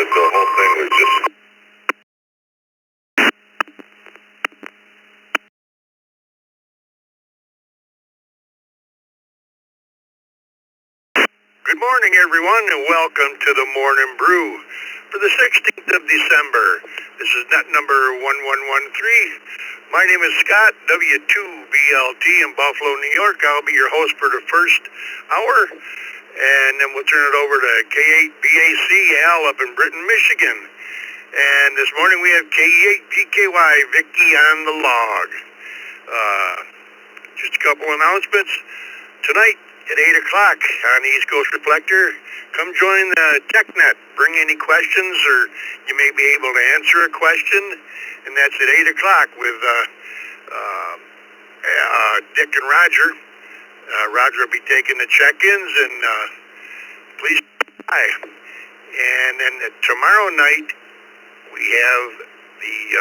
that the whole thing was just... Good morning, everyone, and welcome to the Morning Brew for the 16th of December. This is net number 1113. My name is Scott, W2BLT in Buffalo, New York. I'll be your host for the first hour, and then we'll turn it over to K8BAC Al up in Britain, Michigan. And this morning we have K8GKY Vicky on the log. Just a couple announcements. Tonight at 8 o'clock on East Coast Reflector, come join the TechNet. Bring any questions, or you may be able to answer a question, and that's at 8 o'clock with Dick and Roger. Roger will be taking the check-ins, and please hi. And then tomorrow night, we have the,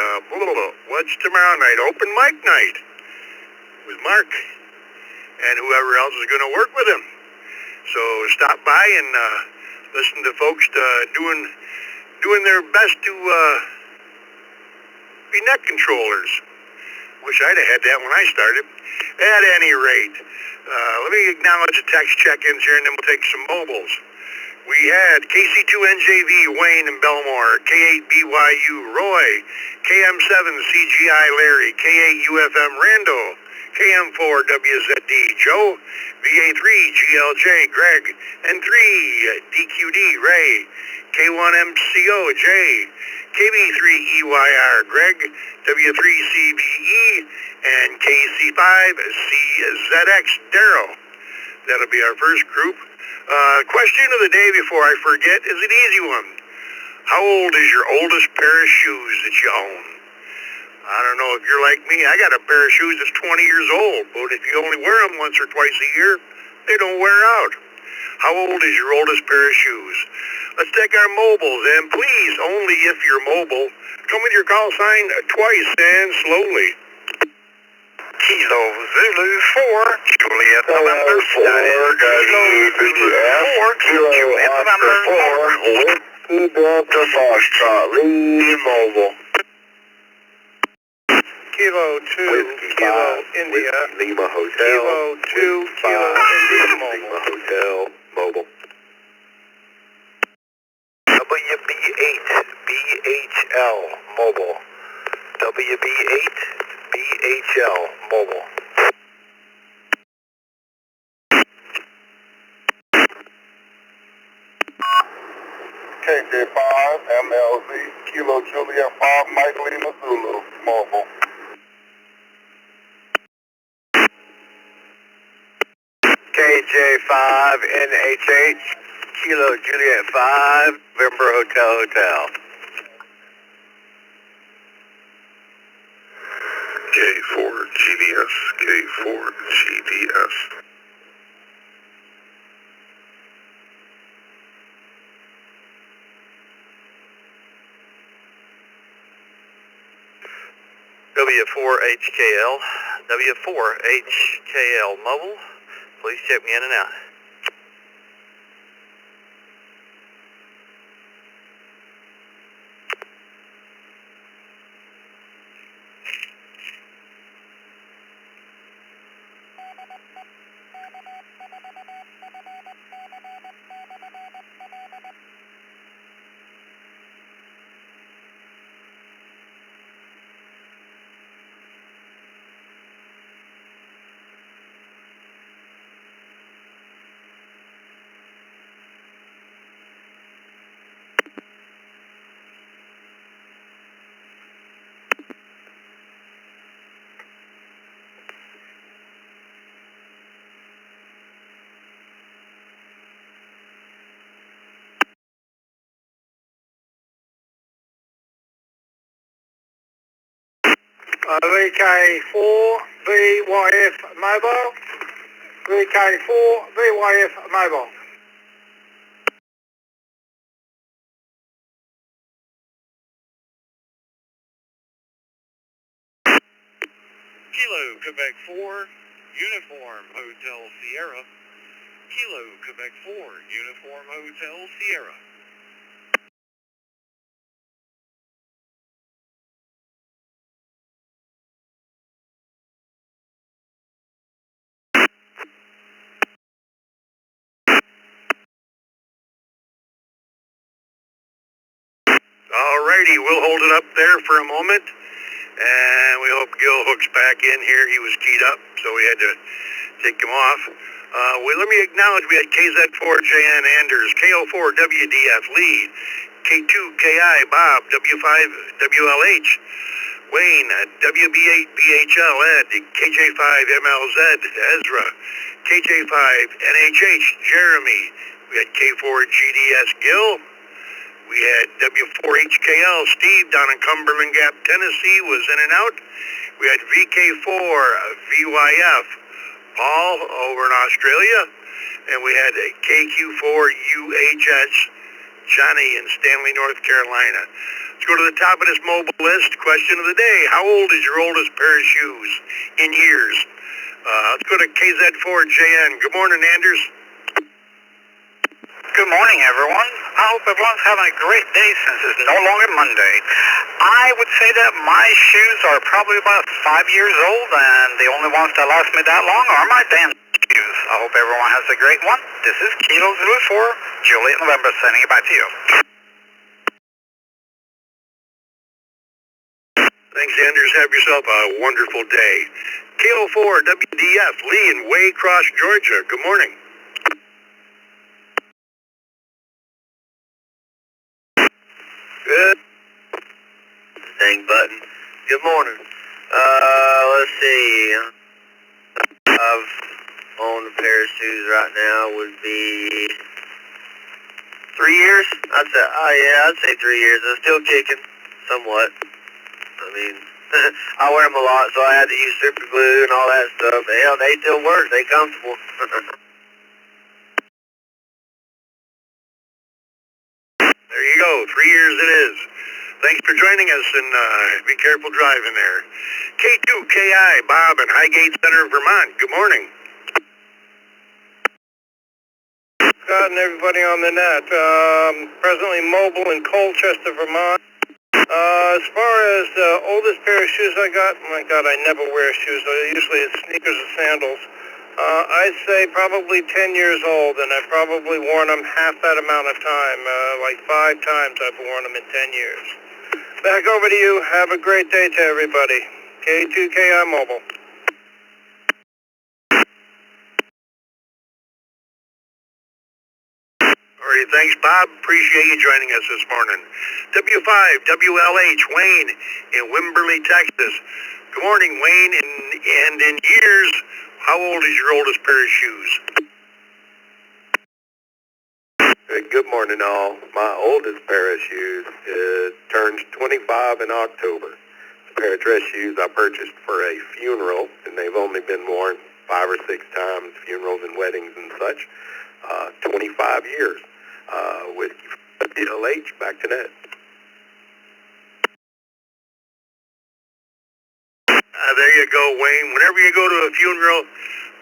what's tomorrow night? Open mic night with Mark and whoever else is going to work with him. So stop by and listen to folks doing their best to be neck controllers. Wish I'd have had that when I started. At any rate, let me acknowledge the text check-ins here, and then we'll take some mobiles. We had KC2NJV Wayne and Belmore, K8BYU Roy, KM7CGI Larry, K8UFM Rando, KM4WZD Joe, VA3GLJ Greg, N3DQD Ray, K1MCO Jay, KB3EYR Greg, W3CBE, and KC5CZX Darrow. That'll be our first group. Question of the day before I forget is an easy one. How old is your oldest pair of shoes that you own? I don't know if you're like me. I got a pair of shoes that's 20 years old, but if you only wear them once or twice a year, they don't wear out. How old is your oldest pair of shoes? Let's take our mobiles, and please, only if you're mobile, come with your call sign twice and slowly. Kilo Zulu 4, Juliet November 4, Kilo Zulu 4, Juliet November 4, Delta Foxtrot, Lee Mobile. Kilo 2, Kilo India, Lima Hotel, Kilo 2, Kilo India Mobile. Lima Hotel, Mobile. WB8, BHL, Mobile. WB8, BHL, Mobile. KJ5, MLZ, Kilo Juliet 5, Mike Lima Zulu, Mobile. KJ5, NHH, Kilo Juliet 5, November Hotel. K4GDS, K4GDS. W4HKL, W4HKL Mobile. Please check me in and out. VK4VYF Mobile, VK4VYF Mobile. Kilo Quebec 4, Uniform Hotel Sierra. Kilo Quebec 4, Uniform Hotel Sierra. Alrighty, we'll hold it up there for a moment, and we hope Gil hooks back in here. He was keyed up, so we had to take him off. Let me acknowledge we had KZ4JN Anders, KO4WDF Lee, K2KI Bob, W5WLH, Wayne, WB8BHL Ed, KJ5MLZ Ezra, KJ5NHH Jeremy, we had K4GDS Gil, we had W4HKL Steve down in Cumberland Gap, Tennessee was in and out. We had VK4 VYF Paul over in Australia, and we had a KQ4UHS Johnny in Stanley, North Carolina. Let's go to the top of this mobile list. Question of the day: how old is your oldest pair of shoes in years? Let's go to KZ4JN. Good morning, Anders. Good morning, everyone. I hope everyone's having a great day since it's no longer Monday. I would say that my shoes are probably about 5 years old, and the only ones that last me that long are my dance shoes. I hope everyone has a great one. This is Kilo Zulu 4, Juliet November, sending it back to you. Thanks, Anders. Have yourself a wonderful day. KO4WDF Lee in Waycross, Georgia. Good morning. Good. Dang button. Good morning. Let's see. I've owned a pair of shoes right now would be 3 years. I'd say 3 years. I'm still kicking, somewhat. I mean, I wear them a lot, so I had to use super glue and all that stuff. Hell, they still work. They comfortable. There you go. 3 years it is. Thanks for joining us, and be careful driving there. K2KI, Bob in Highgate Center, Vermont. Good morning. Scott and everybody on the net. Presently mobile in Colchester, Vermont. As far as the oldest pair of shoes I got, my God, I never wear shoes. Usually it's sneakers or sandals. I'd say probably 10 years old, and I've probably worn them half that amount of time. Like 5 times I've worn them in 10 years. Back over to you. Have a great day to everybody. K2KI Mobile. Alrighty, thanks, Bob. Appreciate you joining us this morning. W5WLH Wayne in Wimberley, Texas. Good morning, Wayne. And in years, how old is your oldest pair of shoes? Good morning, all. My oldest pair of shoes turns 25 in October. It's a pair of dress shoes I purchased for a funeral, and they've only been worn 5 or 6 times, funerals and weddings and such. 25 years with LH. Back to net. There you go, Wayne. Whenever you go to a funeral,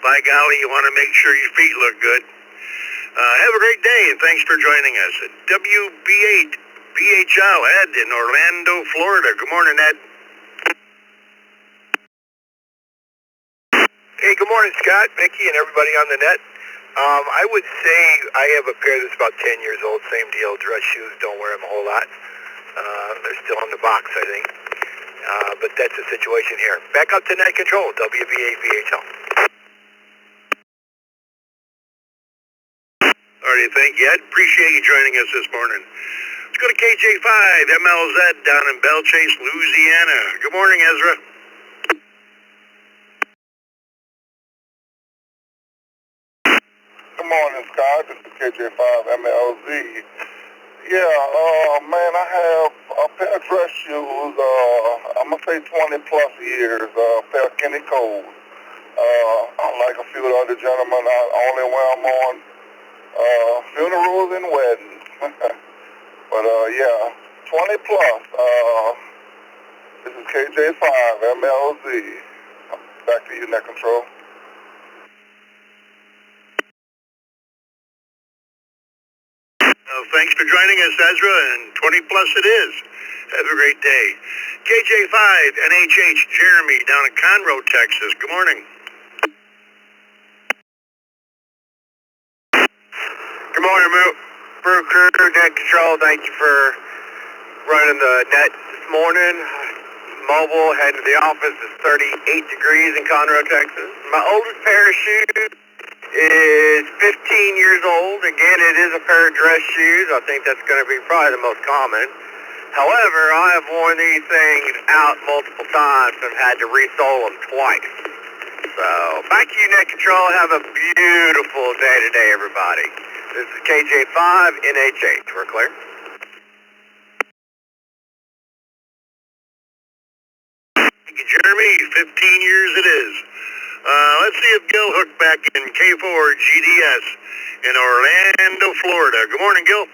by golly, you want to make sure your feet look good. Have a great day, and thanks for joining us. WB8 BHL Ed in Orlando, Florida. Good morning, Ed. Hey, good morning, Scott, Mickey, and everybody on the net. I would say I have a pair that's about 10 years old. Same deal, dress shoes, don't wear them a whole lot. They're still in the box, I think. But that's the situation here. Back up to net control, WB8 BHL. Alrighty, thank you, Ed. Appreciate you joining us this morning. Let's go to KJ5MLZ down in Bellchase, Louisiana. Good morning, Ezra. Good morning, Scott. This is KJ5MLZ. Yeah, man, I have a pair of dress shoes, I'm going to say 20 plus years, a pair of Kenny Coles. Unlike a few other gentlemen, I only wear them on funerals and weddings. But yeah, 20 plus. This is KJ5MLZ. Back to you, Net Control. Thanks for joining us, Ezra, and 20 plus it is. Have a great day. KJ5NHH Jeremy down in Conroe, Texas. Good morning. Good morning, Brew Crew, Net Control. Thank you for running the net this morning. Mobile, heading to the office. It's 38 degrees in Conroe, Texas. My oldest pair of shoes is 15 years old. Again, it is a pair of dress shoes. I think that's going to be probably the most common. However, I have worn these things out multiple times and had to resole them twice. So, back to you, Net Control. Have a beautiful day today, everybody. This is KJ5 NH8. We're clear. Thank you, Jeremy. 15 years it is. Let's see if Gil hooked back in K4 GDS in Orlando, Florida. Good morning, Gil.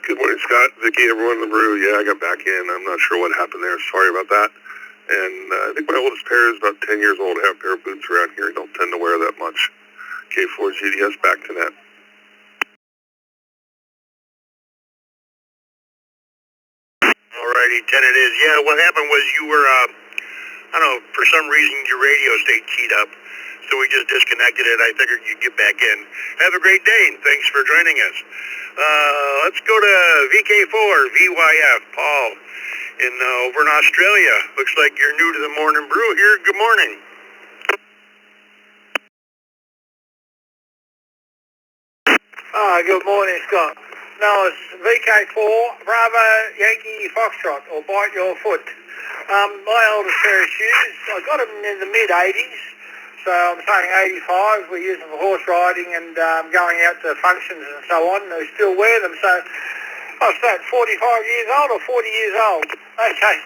Good morning, Scott, Vicky, everyone in the Brew. Yeah, I got back in. I'm not sure what happened there. Sorry about that. And I think my oldest pair is about 10 years old. I have a pair of boots around here. I don't tend to wear that much. K4 GDS, back to net. Alrighty, 10 it is. Yeah, what happened was you were, I don't know, for some reason your radio stayed keyed up. So we just disconnected it. I figured you'd get back in. Have a great day, and thanks for joining us. Let's go to VK4, VYF, Paul, over in Australia. Looks like you're new to the Morning Brew here. Good morning. Good morning, Scott. No, it's VK4, Bravo, Yankee, Foxtrot, or Bite Your Foot. My oldest pair of shoes, I got them in the mid-80s, so I'm saying 85. We use them for horse riding and going out to functions and so on, and we still wear them, so I was about 45 years old or 40 years old. Okay,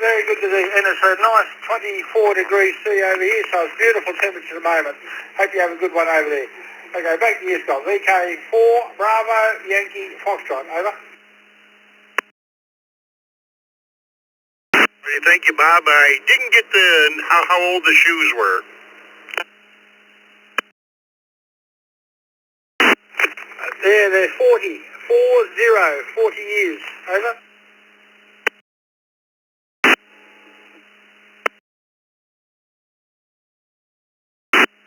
very good to see, and it's a nice 24 degrees C over here, so it's beautiful temperature at the moment. Hope you have a good one over there. Okay, back to you, Scott. VK4, Bravo, Yankee, Foxtrot. Over. Thank you, Bob. I didn't get how old the shoes were. They're 40 years. Over.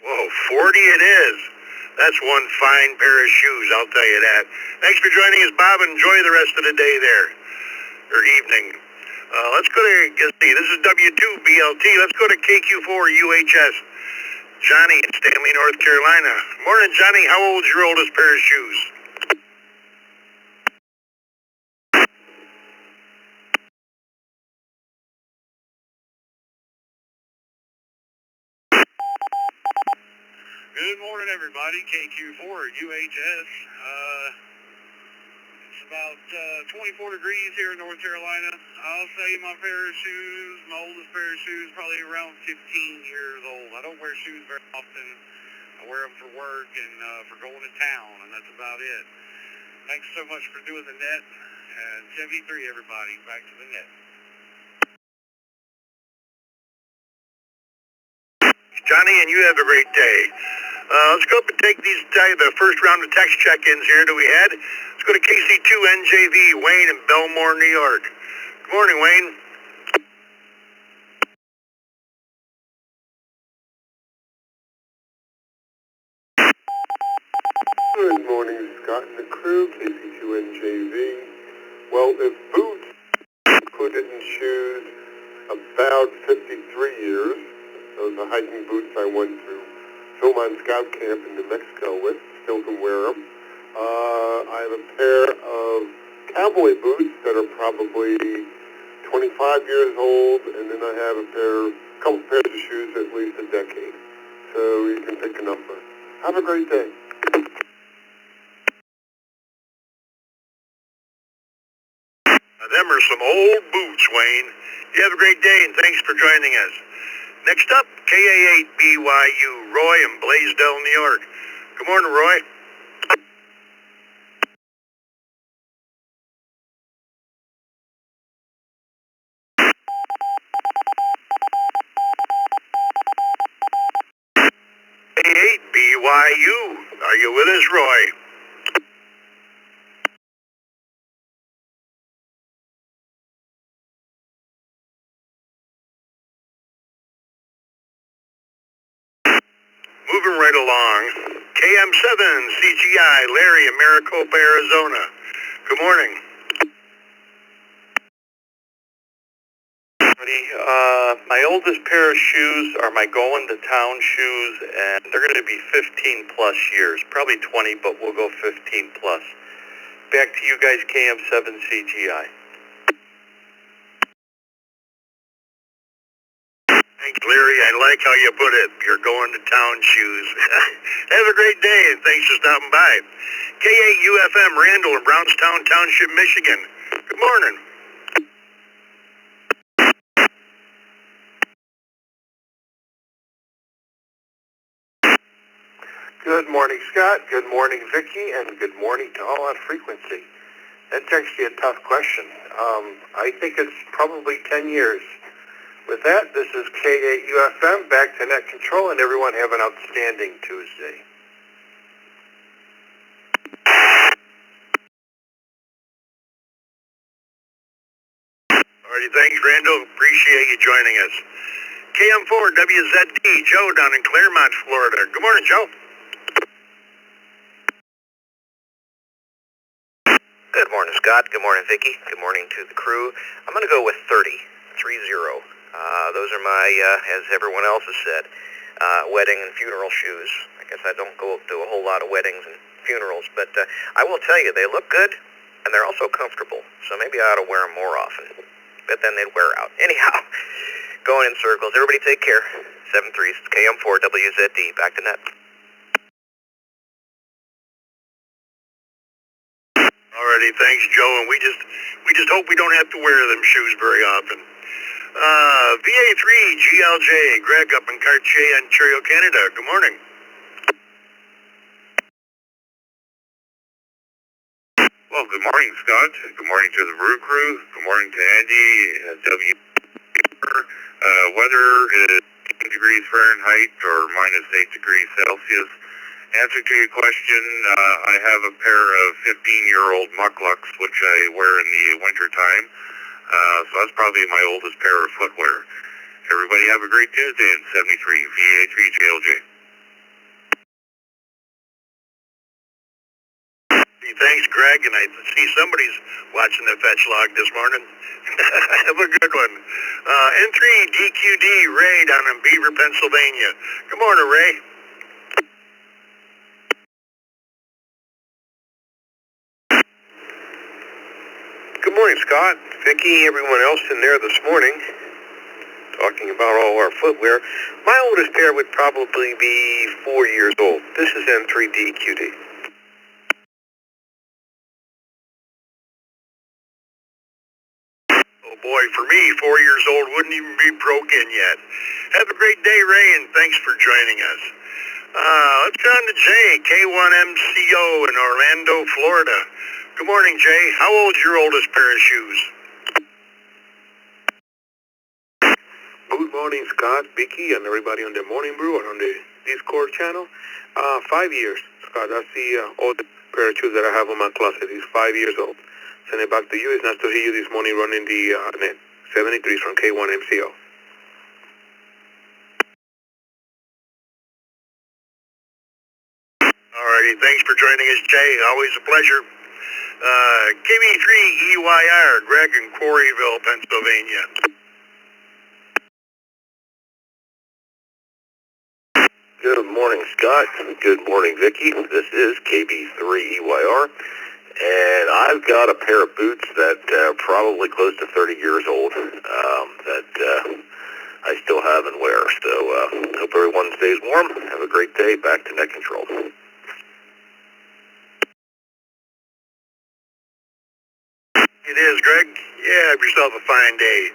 Whoa, 40 it is. That's one fine pair of shoes, I'll tell you that. Thanks for joining us, Bob. Enjoy the rest of the day there, or evening. Let's go to, this is W2BLT. Let's go to KQ4 UHS. Johnny in Stanley, North Carolina. Morning, Johnny. How old's your oldest pair of shoes? Good morning, everybody. KQ4 UHS. It's about 24 degrees here in North Carolina. I'll say my pair of shoes, my oldest pair of shoes, probably around 15 years old. I don't wear shoes very often. I wear them for work and for going to town, and that's about it. Thanks so much for doing the net. And 73, everybody. Back to the net. Johnny, and you have a great day. Let's go up and take the first round of text check-ins here that we had. Let's go to KC2NJV, Wayne in Belmore, New York. Good morning, Wayne. Good morning, Scott and the crew, KC2NJV. Well, if boots included in shoes, about 53 years. Those are hiking boots I went through Philmont Scout Camp in New Mexico with. Still can wear them. I have a pair of cowboy boots that are probably 25 years old, and then I have a couple pairs of shoes at least a decade. So you can pick a number. Have a great day. Now, them are some old boots, Wayne. You have a great day, and thanks for joining us. Next up, KA8BYU, Roy in Blaisdell, New York. Good morning, Roy. KA8BYU, are you with us, Roy? Moving right along, KM7 CGI, Larry in Maricopa, Arizona. Good morning. My oldest pair of shoes are my going to town shoes, and they're going to be 15 plus years, probably 20, but we'll go 15 plus. Back to you guys, KM7 CGI. Thanks, Larry. I like how you put it. You're going to town shoes. Have a great day, and thanks for stopping by. K8UFM Randall in Brownstown Township, Michigan. Good morning. Good morning, Scott. Good morning, Vicki, and good morning to all on frequency. That's actually a tough question. I think it's probably 10 years. With that, this is K8UFM, back to net control, and everyone have an outstanding Tuesday. Alrighty, thanks, Randall. Appreciate you joining us. KM4WZD, Joe down in Claremont, Florida. Good morning, Joe. Good morning, Scott. Good morning, Vicki. Good morning to the crew. I'm going to go with 30. Those are my, as everyone else has said, wedding and funeral shoes. I guess I don't go to a whole lot of weddings and funerals, but I will tell you, they look good, and they're also comfortable, so maybe I ought to wear them more often. But then they'd wear out. Anyhow, going in circles. Everybody take care. 7-3, KM4WZD. Back to net. Alrighty, thanks, Joe, and we just hope we don't have to wear them shoes very often. VA3 GLJ, Greg up in Cartier, Ontario, Canada. Good morning. Well, good morning, Scott. Good morning to the Brew crew. Good morning to Andy, W. Weather is 18 degrees Fahrenheit or minus 8 degrees Celsius. Answer to your question, I have a pair of 15-year-old mucklucks, which I wear in the winter time. So that's probably my oldest pair of footwear. Everybody have a great Tuesday in 73, VA3 JLJ. Thanks, Greg, and I see somebody's watching the fetch log this morning. Have a good one. N3 DQD, Ray down in Beaver, Pennsylvania. Good morning, Ray. Good morning, Scott, Vicki, everyone else in there this morning, talking about all our footwear. My oldest pair would probably be 4 years old. This is N3DQD. Oh boy, for me, 4 years old wouldn't even be broken yet. Have a great day, Ray, and thanks for joining us. Let's go on to Jay, K1MCO in Orlando, Florida. Good morning, Jay. How old's your oldest pair of shoes? Good morning, Scott, Vicky, and everybody on the Morning Brew and on the Discord channel. 5 years, Scott. That's the oldest pair of shoes that I have in my closet. It's 5 years old. Send it back to you. It's nice to hear you this morning running the net. 73 from K1MCO. Alrighty, thanks for joining us, Jay. Always a pleasure. KB3EYR, Greg in Quarryville, Pennsylvania. Good morning, Scott. Good morning, Vicki. This is KB3EYR, and I've got a pair of boots that are probably close to 30 years old that I still have and wear. So hope everyone stays warm. Have a great day. Back to net control. It is, Greg. Yeah, have yourself a fine day.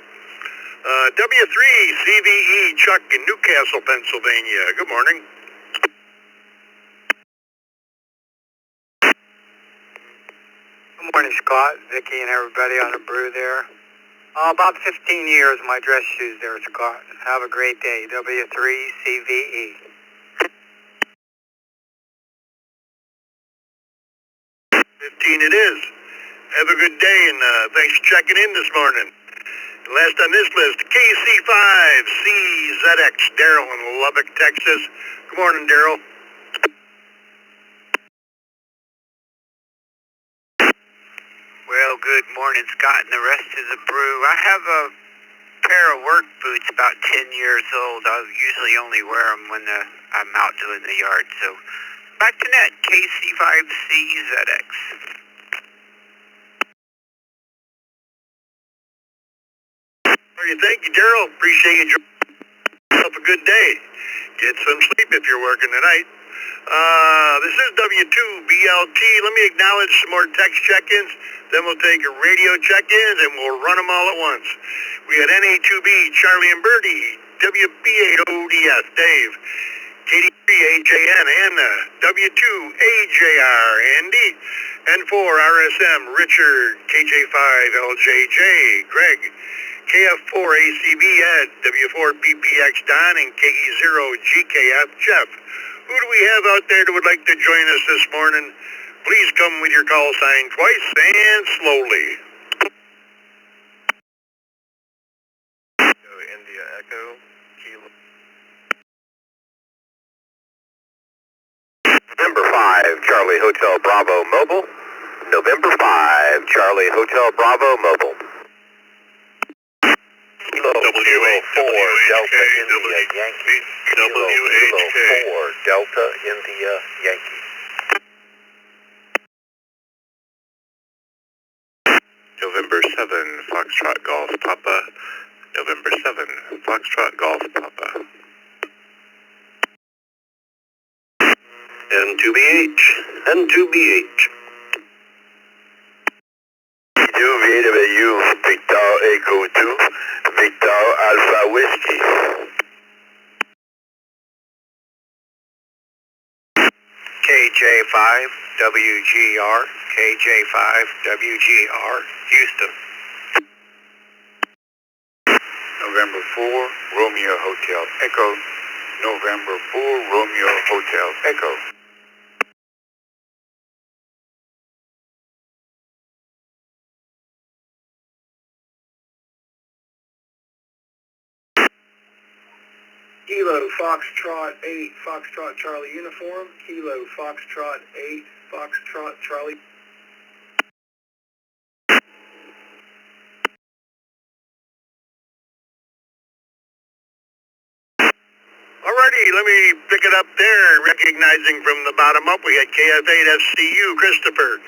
W3CVE, Chuck in Newcastle, Pennsylvania. Good morning. Good morning, Scott, Vicki, and everybody on the Brew there. About 15 years, my dress shoes there, Scott. Have a great day. W3CVE. 15 it is. Have a good day, and thanks for checking in this morning. Last on this list, KC5CZX, Daryl in Lubbock, Texas. Good morning, Daryl. good morning, Scott and the rest of the Brew. I have a pair of work boots about 10 years old. I usually only wear them when I'm out doing the yard. So, back to net, KC5CZX. All right, thank you, Daryl. Appreciate you joining. Have a good day. Get some sleep if you're working tonight. This is W2BLT. Let me acknowledge some more text check-ins. Then we'll take a radio check-ins and we'll run them all at once. We had NA2B, Charlie and Birdie, WB8ODS, Dave, KD3AJN, Anna, W2AJR, Andy, N4RSM, Richard, KJ5LJJ, Greg, KF4ACB, Ed, W4PPX, Don, and KE0GKF, Jeff. Who do we have out there that would like to join us this morning? Please come with your call sign twice and slowly. India Echo, Kilo. November 5, Charlie Hotel Bravo Mobile. November 5, Charlie Hotel Bravo Mobile. Kilo WH4 Delta India Yankee. Kilo 4 Delta India Yankee. November 7, Foxtrot Golf Papa. November 7, Foxtrot Golf Papa. N2BH, N2BH. UVW, Victor Echo 2, Victor Alpha Whiskey. KJ5, WGR, KJ5, WGR, Houston. November 4, Romeo Hotel Echo. November 4, Romeo Hotel Echo. Kilo Foxtrot 8, Foxtrot Charlie Uniform. Kilo Foxtrot 8, Foxtrot Charlie. Alrighty, let me pick it up there. Recognizing from the bottom up, we had KF8FCU, Christopher.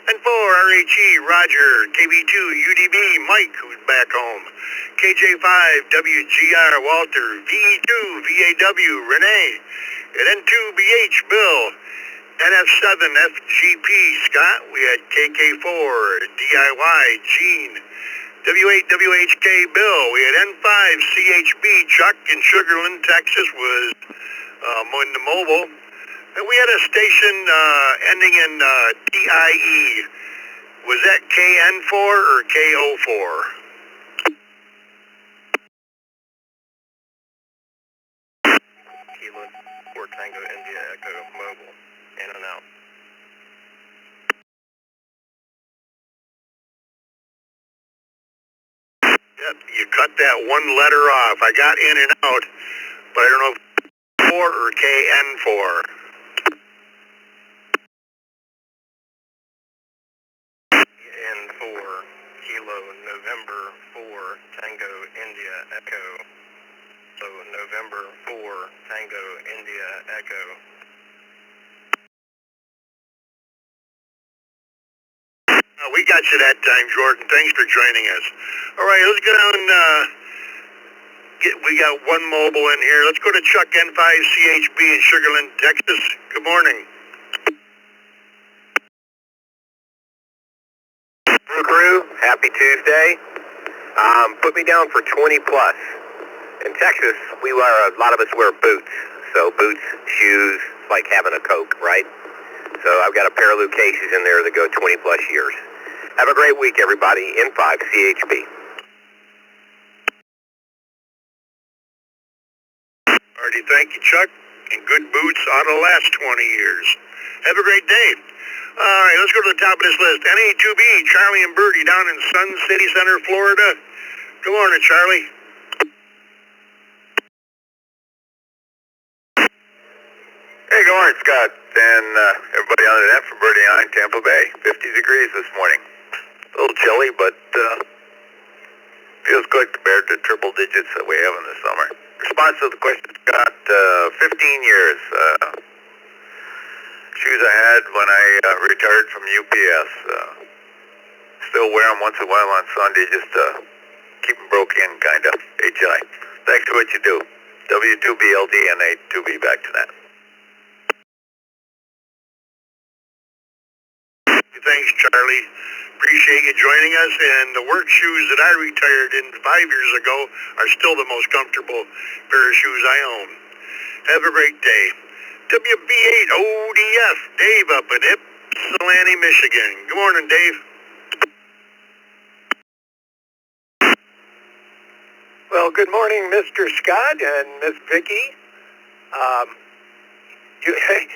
And 4RHE, Roger. KB2, UDB, Mike, who's back home. KJ5, WGR, Walter. VE2, VAW, Renee. And N2BH, Bill. NF7, FGP, Scott. We had KK4, DIY, Gene. W8WHK, Bill. We had N5 CHB, Chuck in Sugarland, Texas was on the mobile. And we had a station ending in TIE. Was that KN4 or KO4? Kilo 4 Tango India Echo Mobile. In and out. Yep, you cut that one letter off. I got in and out, but I don't know if 4 or KN4. N4 Kilo November 4 Tango India Echo. So November 4 Tango India Echo. We got you that time, Jordan. Thanks for joining us. All right, let's go down. We got one mobile in here. Let's go to Chuck N5 CHB in Sugarland, Texas. Good morning. Crew, happy Tuesday. Put me down for 20 plus. In Texas, a lot of us wear boots. So boots, shoes, like having a Coke, right? So I've got a pair of Lucchese's in there that go 20 plus years. Have a great week, everybody. N5 CHB. Alrighty, thank you, Chuck. And good boots ought to last 20 years. Have a great day. All right, let's go to the top of this list. NA2B, Charlie and Birdie down in Sun City Center, Florida. Good morning, Charlie. Hey, good morning, Scott. And everybody on the net for Birdie 9, Tampa Bay. 50 degrees this morning. A little chilly, but feels good compared to triple digits that we have in the summer. Response to the question, Scott, 15 years. Shoes I had when I retired from UPS. Still wear them once in a while on Sunday just to keep them broke in, kind of. HI. Thanks for what you do. W2BLD and A2B back to that. Thanks, Charlie. Appreciate you joining us. And the work shoes that I retired in 5 years ago are still the most comfortable pair of shoes I own. Have a great day. WB8ODF, Dave up in Ypsilanti, Michigan. Good morning, Dave. Well, good morning, Mr. Scott and Miss Vicky.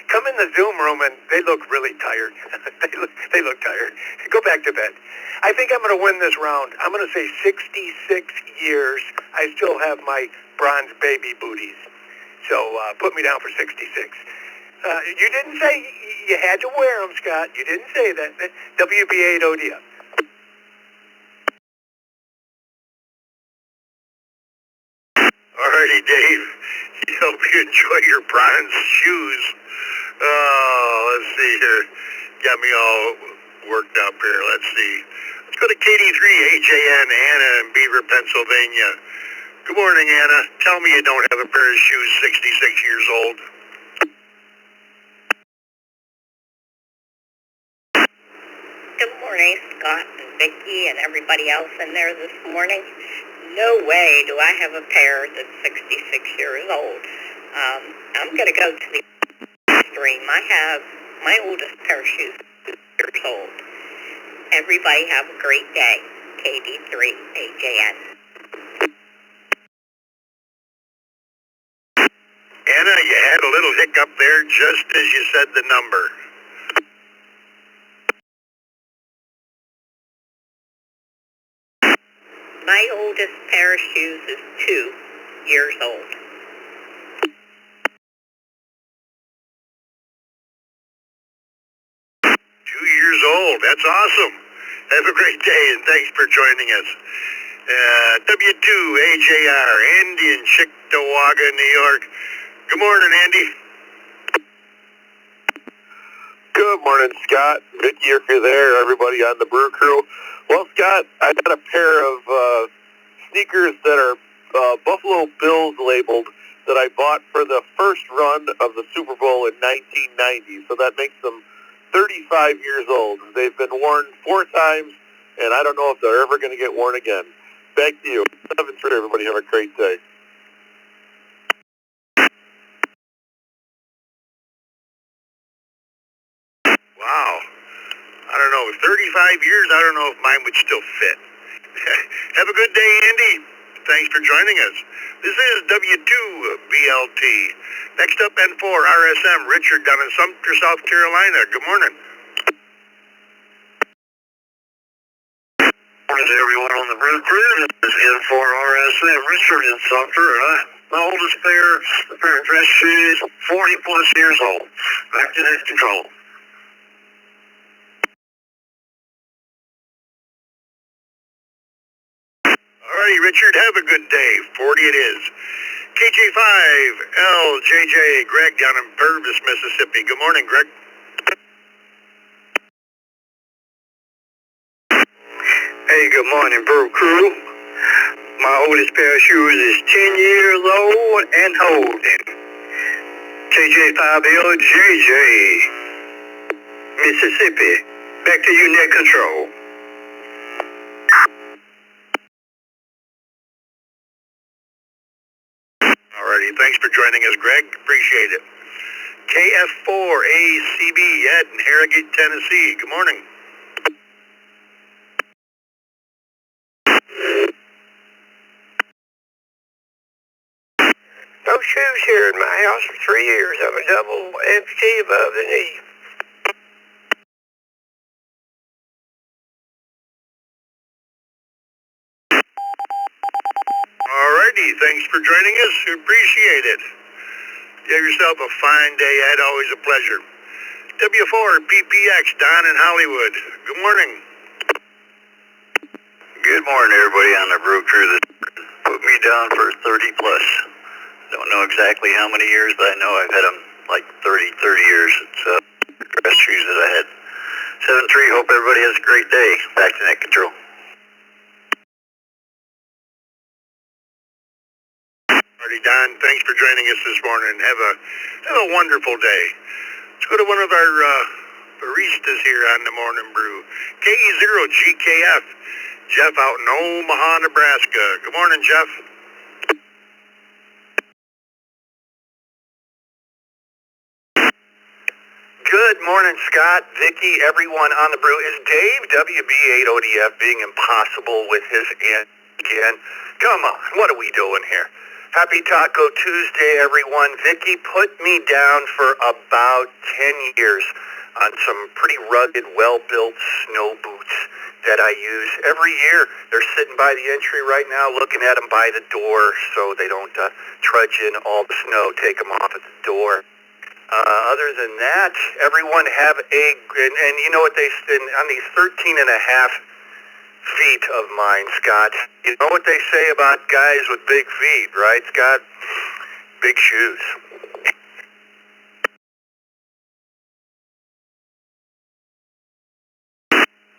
Come in the Zoom room and they look really tired. they look tired. Go back to bed. I think I'm going to win this round. I'm going to say 66 years. I still have my bronze baby booties. So put me down for 66. You didn't say you had to wear them, Scott. You didn't say that. WB8ODF. Alrighty, Dave. Hope you enjoy your bronze shoes. Let's see here. Got me all worked up here. Let's see. Let's go to KD3HAN, Anna in Beaver, Pennsylvania. Good morning, Anna. Tell me you don't have a pair of shoes 66 years old. Good morning, Scott and Vicki and everybody else in there this morning. No way do I have a pair that's 66 years old. I'm going to go to the extreme. I have my oldest pair of shoes 6 years old. Everybody have a great day. KD3HAN. Anna, you had a little hiccup there just as you said the number. My oldest pair of shoes is 2 years old. 2 years old. That's awesome. Have a great day, and thanks for joining us. W2AJR, Andy in Cheektowaga, New York. Good morning, Andy. Good morning, Scott. Vicky, if you're there, everybody on the Brew crew. Well, Scott, I got a pair of sneakers that are Buffalo Bills labeled that I bought for the first run of the Super Bowl in 1990. So that makes them 35 years old. They've been worn 4 times, and I don't know if they're ever going to get worn again. Back to you. 7-3, everybody. Have a great day. Wow. I don't know. 35 years, I don't know if mine would still fit. Have a good day, Andy. Thanks for joining us. This is W2BLT. Next up, N4 RSM, Richard down in Sumter, South Carolina. Good morning. Morning to everyone on the Brew crew. This is N4 RSM, Richard in Sumter, and my oldest pair of dress shoes, 40 plus years old. Back to net control. Alrighty, Richard, have a good day. 40 it is. KJ5LJJ, Greg down in Purvis, Mississippi. Good morning, Greg. Hey, good morning, Brew crew. My oldest pair of shoes is 10 years old and holding. KJ5LJJ, Mississippi. Back to you, net control. Alrighty, thanks for joining us, Greg. Appreciate it. KF4ACB, Ed in Harrogate, Tennessee. Good morning. No shoes here in my house for 3 years. I'm a double amputee above the knee. Alrighty, thanks for joining us. Appreciate it. You have yourself a fine day, Ed. Always a pleasure. W4PPX, Don in Hollywood. Good morning. Good morning, everybody on the Brew crew. That put me down for 30 plus. Don't know exactly how many years, but I know I've had them like 30 years. It's dress shoes that I had. 7-3, hope everybody has a great day. Back to net control. Alrighty, Don, thanks for joining us this morning. Have a wonderful day. Let's go to one of our baristas here on the Morning Brew. KE0GKF, Jeff out in Omaha, Nebraska. Good morning, Jeff. Good morning, Scott, Vicky, everyone on the Brew. Is Dave WB8ODF being impossible with his aunt again? Come on, what are we doing here? Happy Taco Tuesday, everyone. Vicky put me down for about 10 years on some pretty rugged, well-built snow boots that I use every year. They're sitting by the entry right now, looking at them by the door so they don't trudge in all the snow, take them off at the door. Other than that, everyone have and you know what on these 13 and a half feet of mine, Scott, you know what they say about guys with big feet, right, Scott? Big shoes.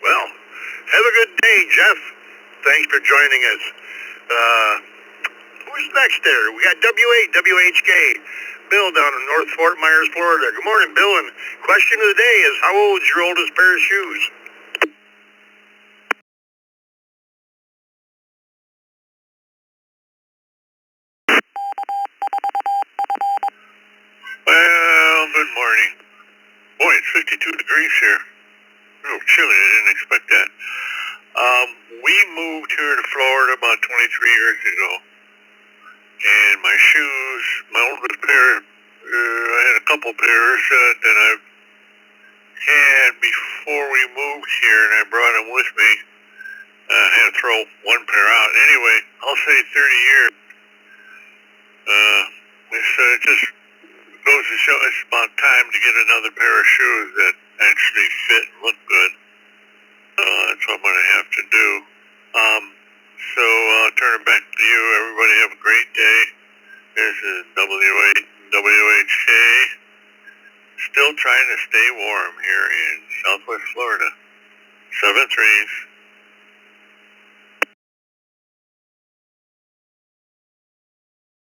Well, have a good day, Jeff. Thanks for joining us. Who's next there? We got WHK. Bill down in North Fort Myers, Florida. Good morning, Bill. And question of the day is, how old is your oldest pair of shoes? Well, good morning. Boy, it's 52 degrees here. Real chilly. I didn't expect that. We moved here to Florida about 23 years ago. And my shoes, my oldest pair, I had a couple pairs that I've had before we moved here, and I brought them with me. I had to throw one pair out. Anyway, I'll say 30 years. It just goes to show it's about time to get another pair of shoes that actually fit and look good. That's what I'm going to have to do. So I'll turn it back to you. Everybody have a great day. This is WHK. Still trying to stay warm here in Southwest Florida. 7-3s.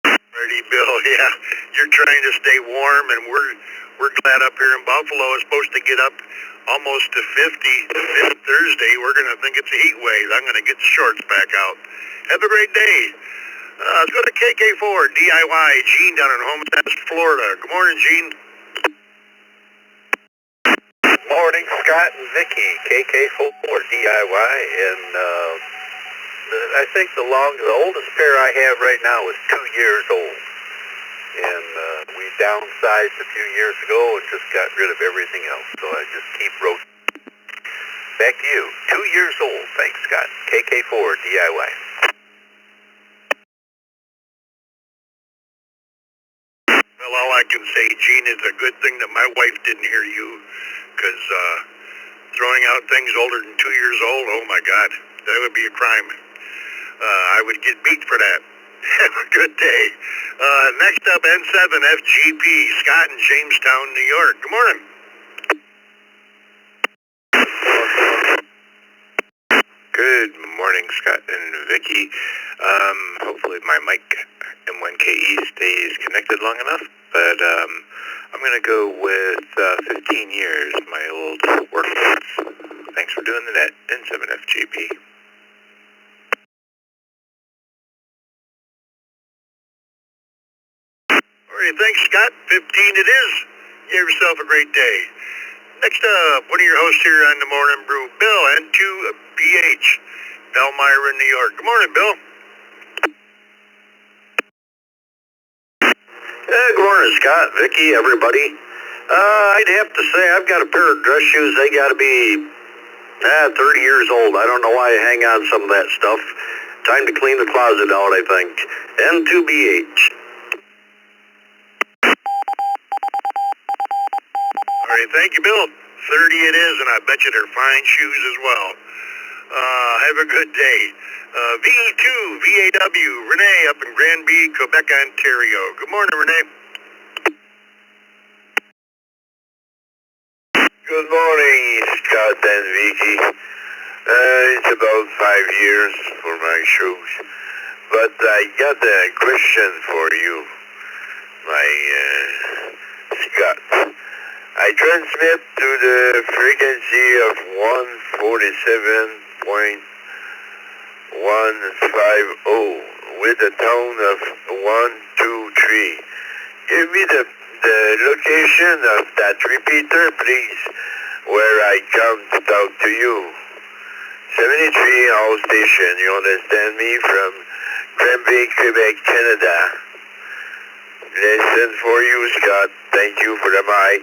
Alrighty, Bill. Yeah, you're trying to stay warm, and we're glad up here in Buffalo is supposed to get up almost to 50 this Thursday. We're going to think it's a heat wave. I'm going to get the shorts back out. Have a great day. Let's go to KK4 DIY. Gene down in Homestead, Florida. Good morning, Gene. Morning, Scott and Vicky, KK4 DIY, and I think the oldest pair I have right now is 2 years old, and we downsized a few years ago and just got rid of everything else, so I just keep rotating. Back to you, 2 years old, thanks, Scott, KK4 DIY. Well, all I can say, Gene, is a good thing that my wife didn't hear you, because throwing out things older than 2 years old, oh my God, that would be a crime. I would get beat for that. Have a good day. Next up, N7FGP, Scott in Jamestown, New York. Good morning. Good morning, Scott and Vicky. Hopefully my mic M1KE stays connected long enough, but I'm going to go with 15 years, my old workforce. Thanks for doing the net, N7FGP. Alright, thanks, Scott. 15 it is. You have yourself a great day. Next up, one of your hosts here on the Morning Brew, Bill, N2BH, Elmira, New York. Good morning, Bill. Good morning, Scott, Vicky, everybody. I'd have to say I've got a pair of dress shoes. They got to be 30 years old. I don't know why I hang on some of that stuff. Time to clean the closet out, I think. N2BH. All right, thank you, Bill. 30 it is, and I bet you they're fine shoes as well. Have a good day. VE2, VAW, Renee up in Granby, Quebec, Ontario. Good morning, Renee. Good morning, Scott and Vicky. It's about 5 years for my shoes. But I got a question for you, my Scott. I transmit to the frequency of 147.150 with a tone of 123. Give me the location of that repeater, please, where I come to talk to you. 73 Hall Station, you understand me, from Granby, Quebec, Canada. Listen for you, Scott. Thank you for the mic.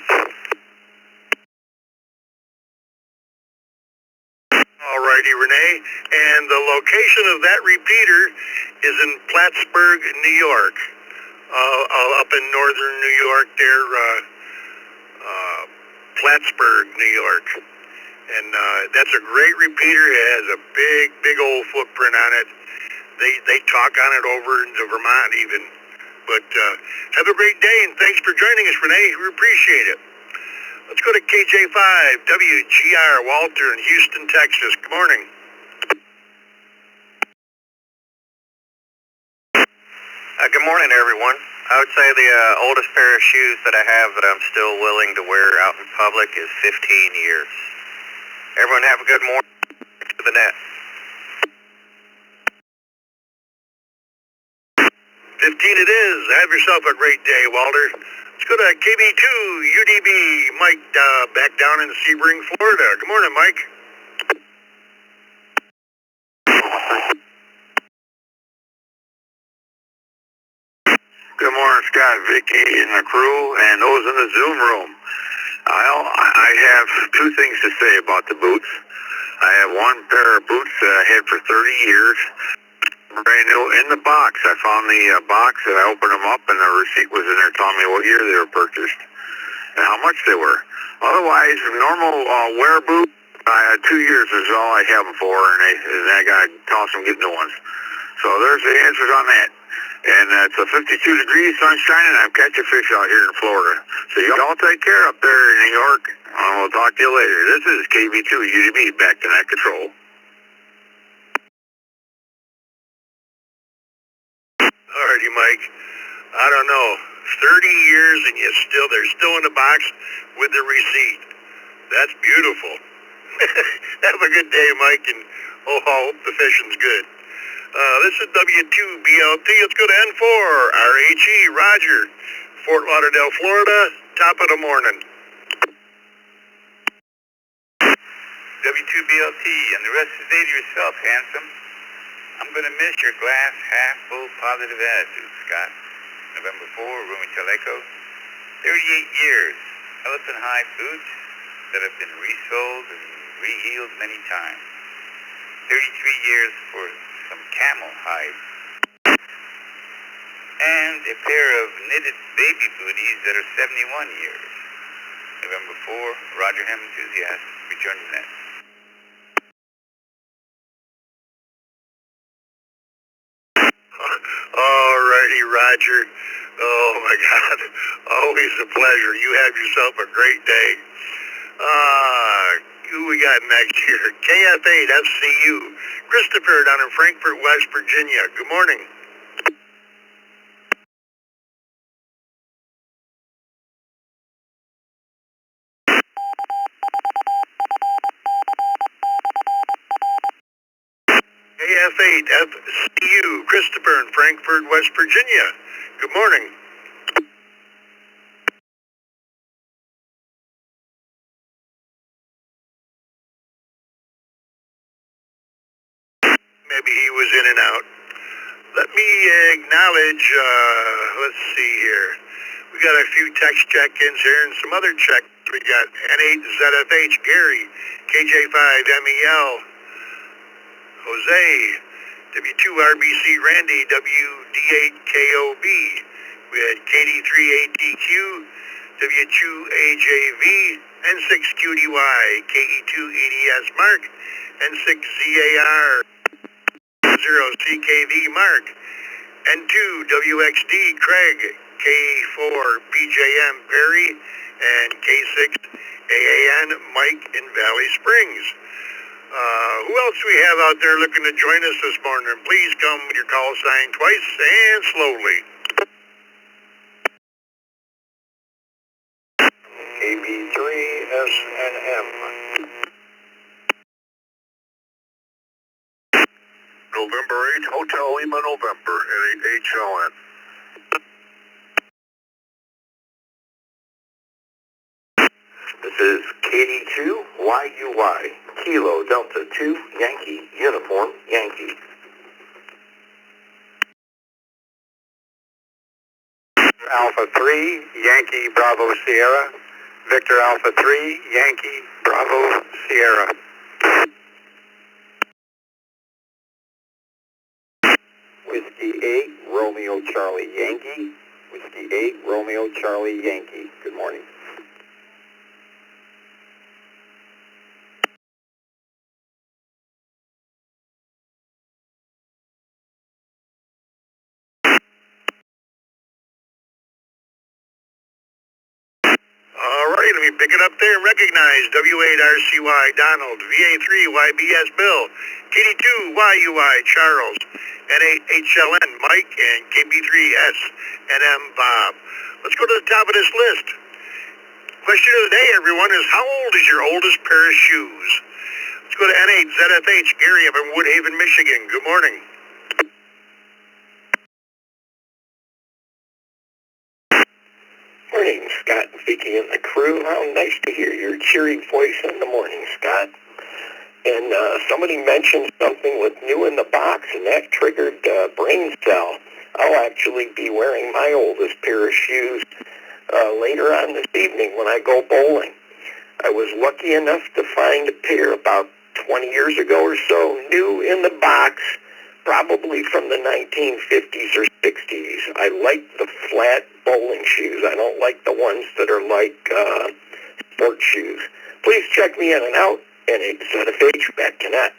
Alrighty, Renee. And the location of that repeater is in Plattsburgh, New York. Up in northern New York there, Plattsburgh, New York. And that's a great repeater. It has a big old footprint on it. They talk on it over into Vermont even. But have a great day, and thanks for joining us, Renee. We appreciate it. Let's go to KJ5, WGR, Walter in Houston, Texas. Good morning. Good morning, everyone. I would say the oldest pair of shoes that I have that I'm still willing to wear out in public is 15 years. Everyone have a good morning. To the net. 15 it is. Have yourself a great day, Walter. Let's go to KB2, UDB, Mike, back down in Sebring, Florida. Good morning, Mike. Good morning, Scott, Vicky, and the crew, and those in the Zoom room. I have two things to say about the boots. I have one pair of boots that I had for 30 years, brand new in the box. I found the box and I opened them up, and the receipt was in there telling me what year they were purchased and how much they were. Otherwise, normal wear boot, 2 years is all I have them for, and I got to toss them, get new ones. So there's the answers on that. And it's a 52 degrees, sunshine, and I'm catching fish out here in Florida. So y'all take care up there in New York. We'll talk to you later. This is KB2 UDB, back to net control. Alrighty, Mike. I don't know. 30 years and they're still in the box with the receipt. That's beautiful. Have a good day, Mike, and I hope the fishing's good. This is W2BLT. Let's go to N4, RHE, Roger, Fort Lauderdale, Florida, top of the morning. W2BLT, and the rest say to yourself, handsome, I'm going to miss your glass half full positive attitude, Scott. November 4, Rumi Chaleco. 38 years, elephant hide boots that have been resoled and re-healed many times. 33 years for some camel hide. And a pair of knitted baby booties that are 71 years. November 4, Roger Ham Enthusiast, return to net. Alrighty, Roger. Oh my God, always a pleasure. You have yourself a great day. Who we got next here? KF8 FCU. Christopher down in Frankfort, West Virginia. Good morning. KF8 FCU. Christopher in Frankfort, West Virginia. Good morning. Maybe he was in and out. Let me acknowledge, let's see here. We got a few text check-ins here and some other checks. We got N8ZFH, Gary, KJ5MEL, Jose, W2RBC, Randy, WD8KOB. We had KD3ATQ, W2AJV, N6QDY, KE2EDS Mark, N6ZAR 0CKV Mark, N2WXD Craig, K4PJM Perry, and K6AAN Mike in Valley Springs. Who else do we have out there looking to join us this morning? Please come with your call sign twice and slowly. KB3SNM. November 8, Hotel Lima, November, at HLN. This is KD2YUY, Kilo Delta 2, Yankee, Uniform, Yankee. Alpha 3, Yankee Bravo Sierra. Victor Alpha 3, Yankee Bravo Sierra. Whiskey 8, Romeo Charlie Yankee. Whiskey 8, Romeo Charlie Yankee. Good morning. All right, let me pick it up there and recognize W8RCY Donald, VA3YBS Bill, KD2YUY Charles, NAHLN Mike, and KB3SNM Bob. Let's go to the top of this list. Question of the day, everyone, is how old is your oldest pair of shoes? Let's go to N8ZFH Gary up in Woodhaven, Michigan. Good morning. Morning, Scott and Vicky and the crew. How nice to hear your cheery voice in the morning, Scott. And somebody mentioned something with new in the box, and that triggered brain cell. I'll actually be wearing my oldest pair of shoes later on this evening when I go bowling. I was lucky enough to find a pair about 20 years ago or so, new in the box, probably from the 1950s or 60s. I like the flat bowling shoes. I don't like the ones that are like sport shoes. Please check me in and out, and ZFH.net.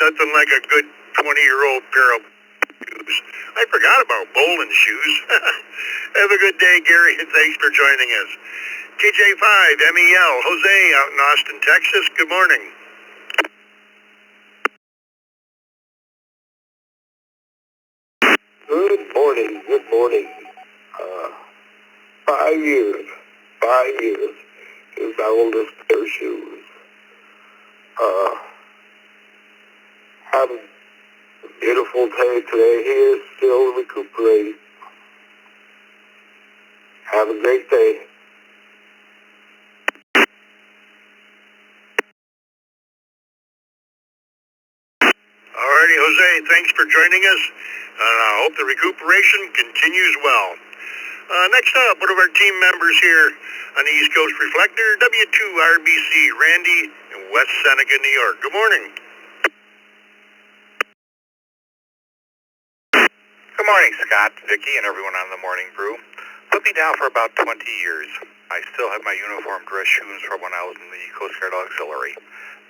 Nothing like a good 20-year-old pair of shoes. I forgot about bowling shoes. Have a good day, Gary, and thanks for joining us. KJ5MEL, Jose out in Austin, Texas. Good morning. Good morning, good morning. 5 years is our oldest pair of shoes. Have a beautiful day today here, still recuperating. Have a great day. Alrighty, Jose, thanks for joining us. I hope the recuperation continues well. Next up, one of our team members here on the East Coast Reflector, W2RBC, Randy in West Seneca, New York. Good morning. Good morning, Scott, Vicky, and everyone on the Morning Brew. Put me down for about 20 years. I still have my uniform dress shoes from when I was in the Coast Guard Auxiliary.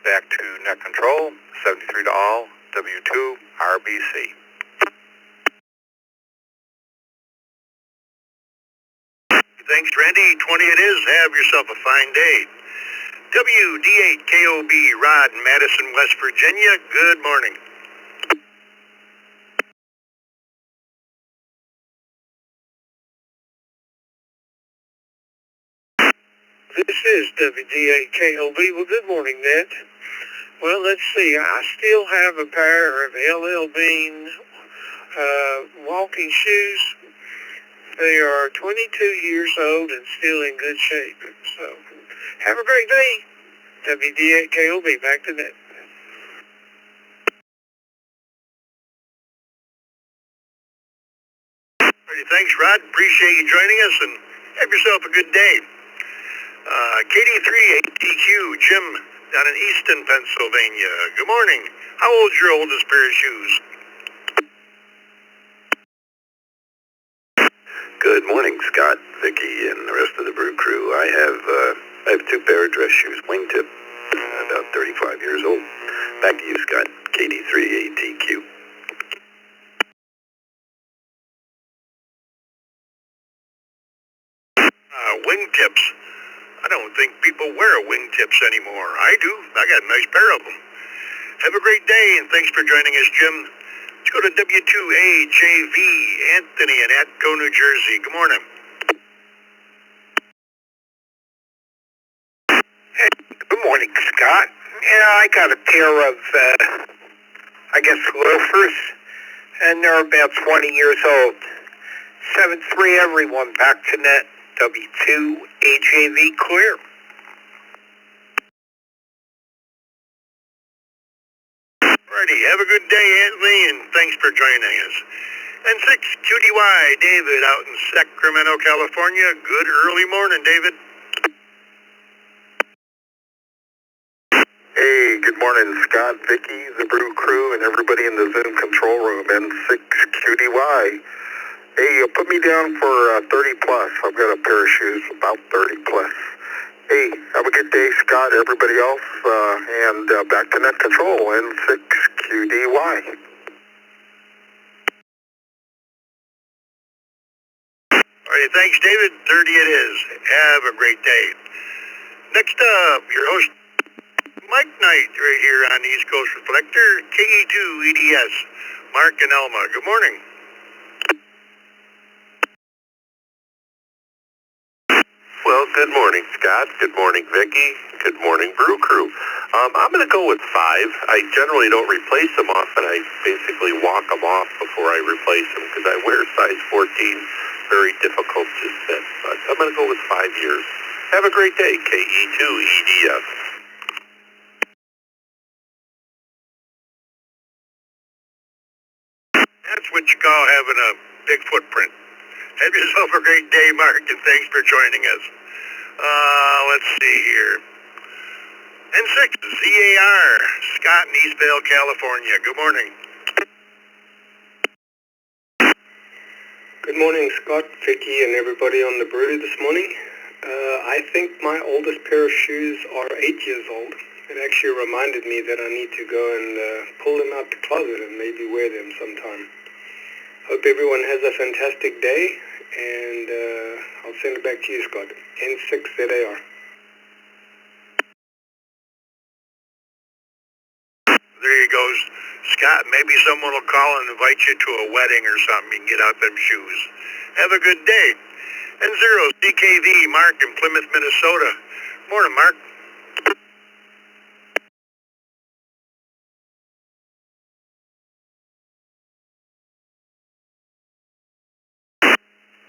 Back to net control, 73 to all, W2RBC. Thanks, Randy. 20 it is. Have yourself a fine day. WD8KOB, Rod, Madison, West Virginia. Good morning. This is WD8KOB. Well, good morning, Ned. Well, let's see. I still have a pair of LL Bean walking shoes. They are 22 years old and still in good shape. So, have a great day. WD8KOB, back to net. Thanks, Rod. Appreciate you joining us, and have yourself a good day. KD3ATQ, Jim, down in Easton, Pennsylvania. Good morning. How old's your oldest pair of shoes? Good morning, Scott, Vicky, and the rest of the Brew crew. I have two pair of dress shoes, wingtip, about 35 years old. Back to you, Scott. KD3ATQ. Wingtips. I don't think people wear wingtips anymore. I do. I got a nice pair of them. Have a great day, and thanks for joining us, Jim. Let's go to W2AJV, Anthony in Atco, New Jersey. Good morning. Hey, good morning, Scott. Yeah, I got a pair of, loafers, and they're about 20 years old. 7-3 everyone, back to net. W2AJV clear. Alrighty, have a good day, Anthony, and thanks for joining us. And 6QDY, David out in Sacramento, California. Good early morning, David. Hey, good morning, Scott, Vicky, the Brew crew, and everybody in the Zoom control room, N6QDY. Hey, put me down for 30 plus. I've got a pair of shoes about 30 plus. Hey, have a good day, Scott, everybody else, and back to net control, N6QDY. All right, thanks, David. 30 it is. Have a great day. Next up, your host, Mike Knight, right here on the East Coast Reflector, KE2EDS. Mark and Elma, good morning. Well, good morning, Scott. Good morning, Vicky. Good morning, Brew crew. I'm going to go with 5. I generally don't replace them often. I basically walk them off before I replace them because I wear size 14. Very difficult to fit. But I'm going to go with 5 years. Have a great day, KE2EDS. That's what you call having a big footprint. Have yourself a great day, Mark, and thanks for joining us. Let's see here. N6, ZAR, Scott in Eastvale, California. Good morning. Good morning, Scott, Vicky, and everybody on the Brew this morning. I think my oldest pair of shoes are 8 years old. It actually reminded me that I need to go and pull them out the closet and maybe wear them sometime. Hope everyone has a fantastic day, and I'll send it back to you, Scott. N6ZAR. There you go, Scott. Maybe someone will call and invite you to a wedding or something. You can get out them shoes. Have a good day. N0CKV, Mark in Plymouth, Minnesota. Morning, Mark.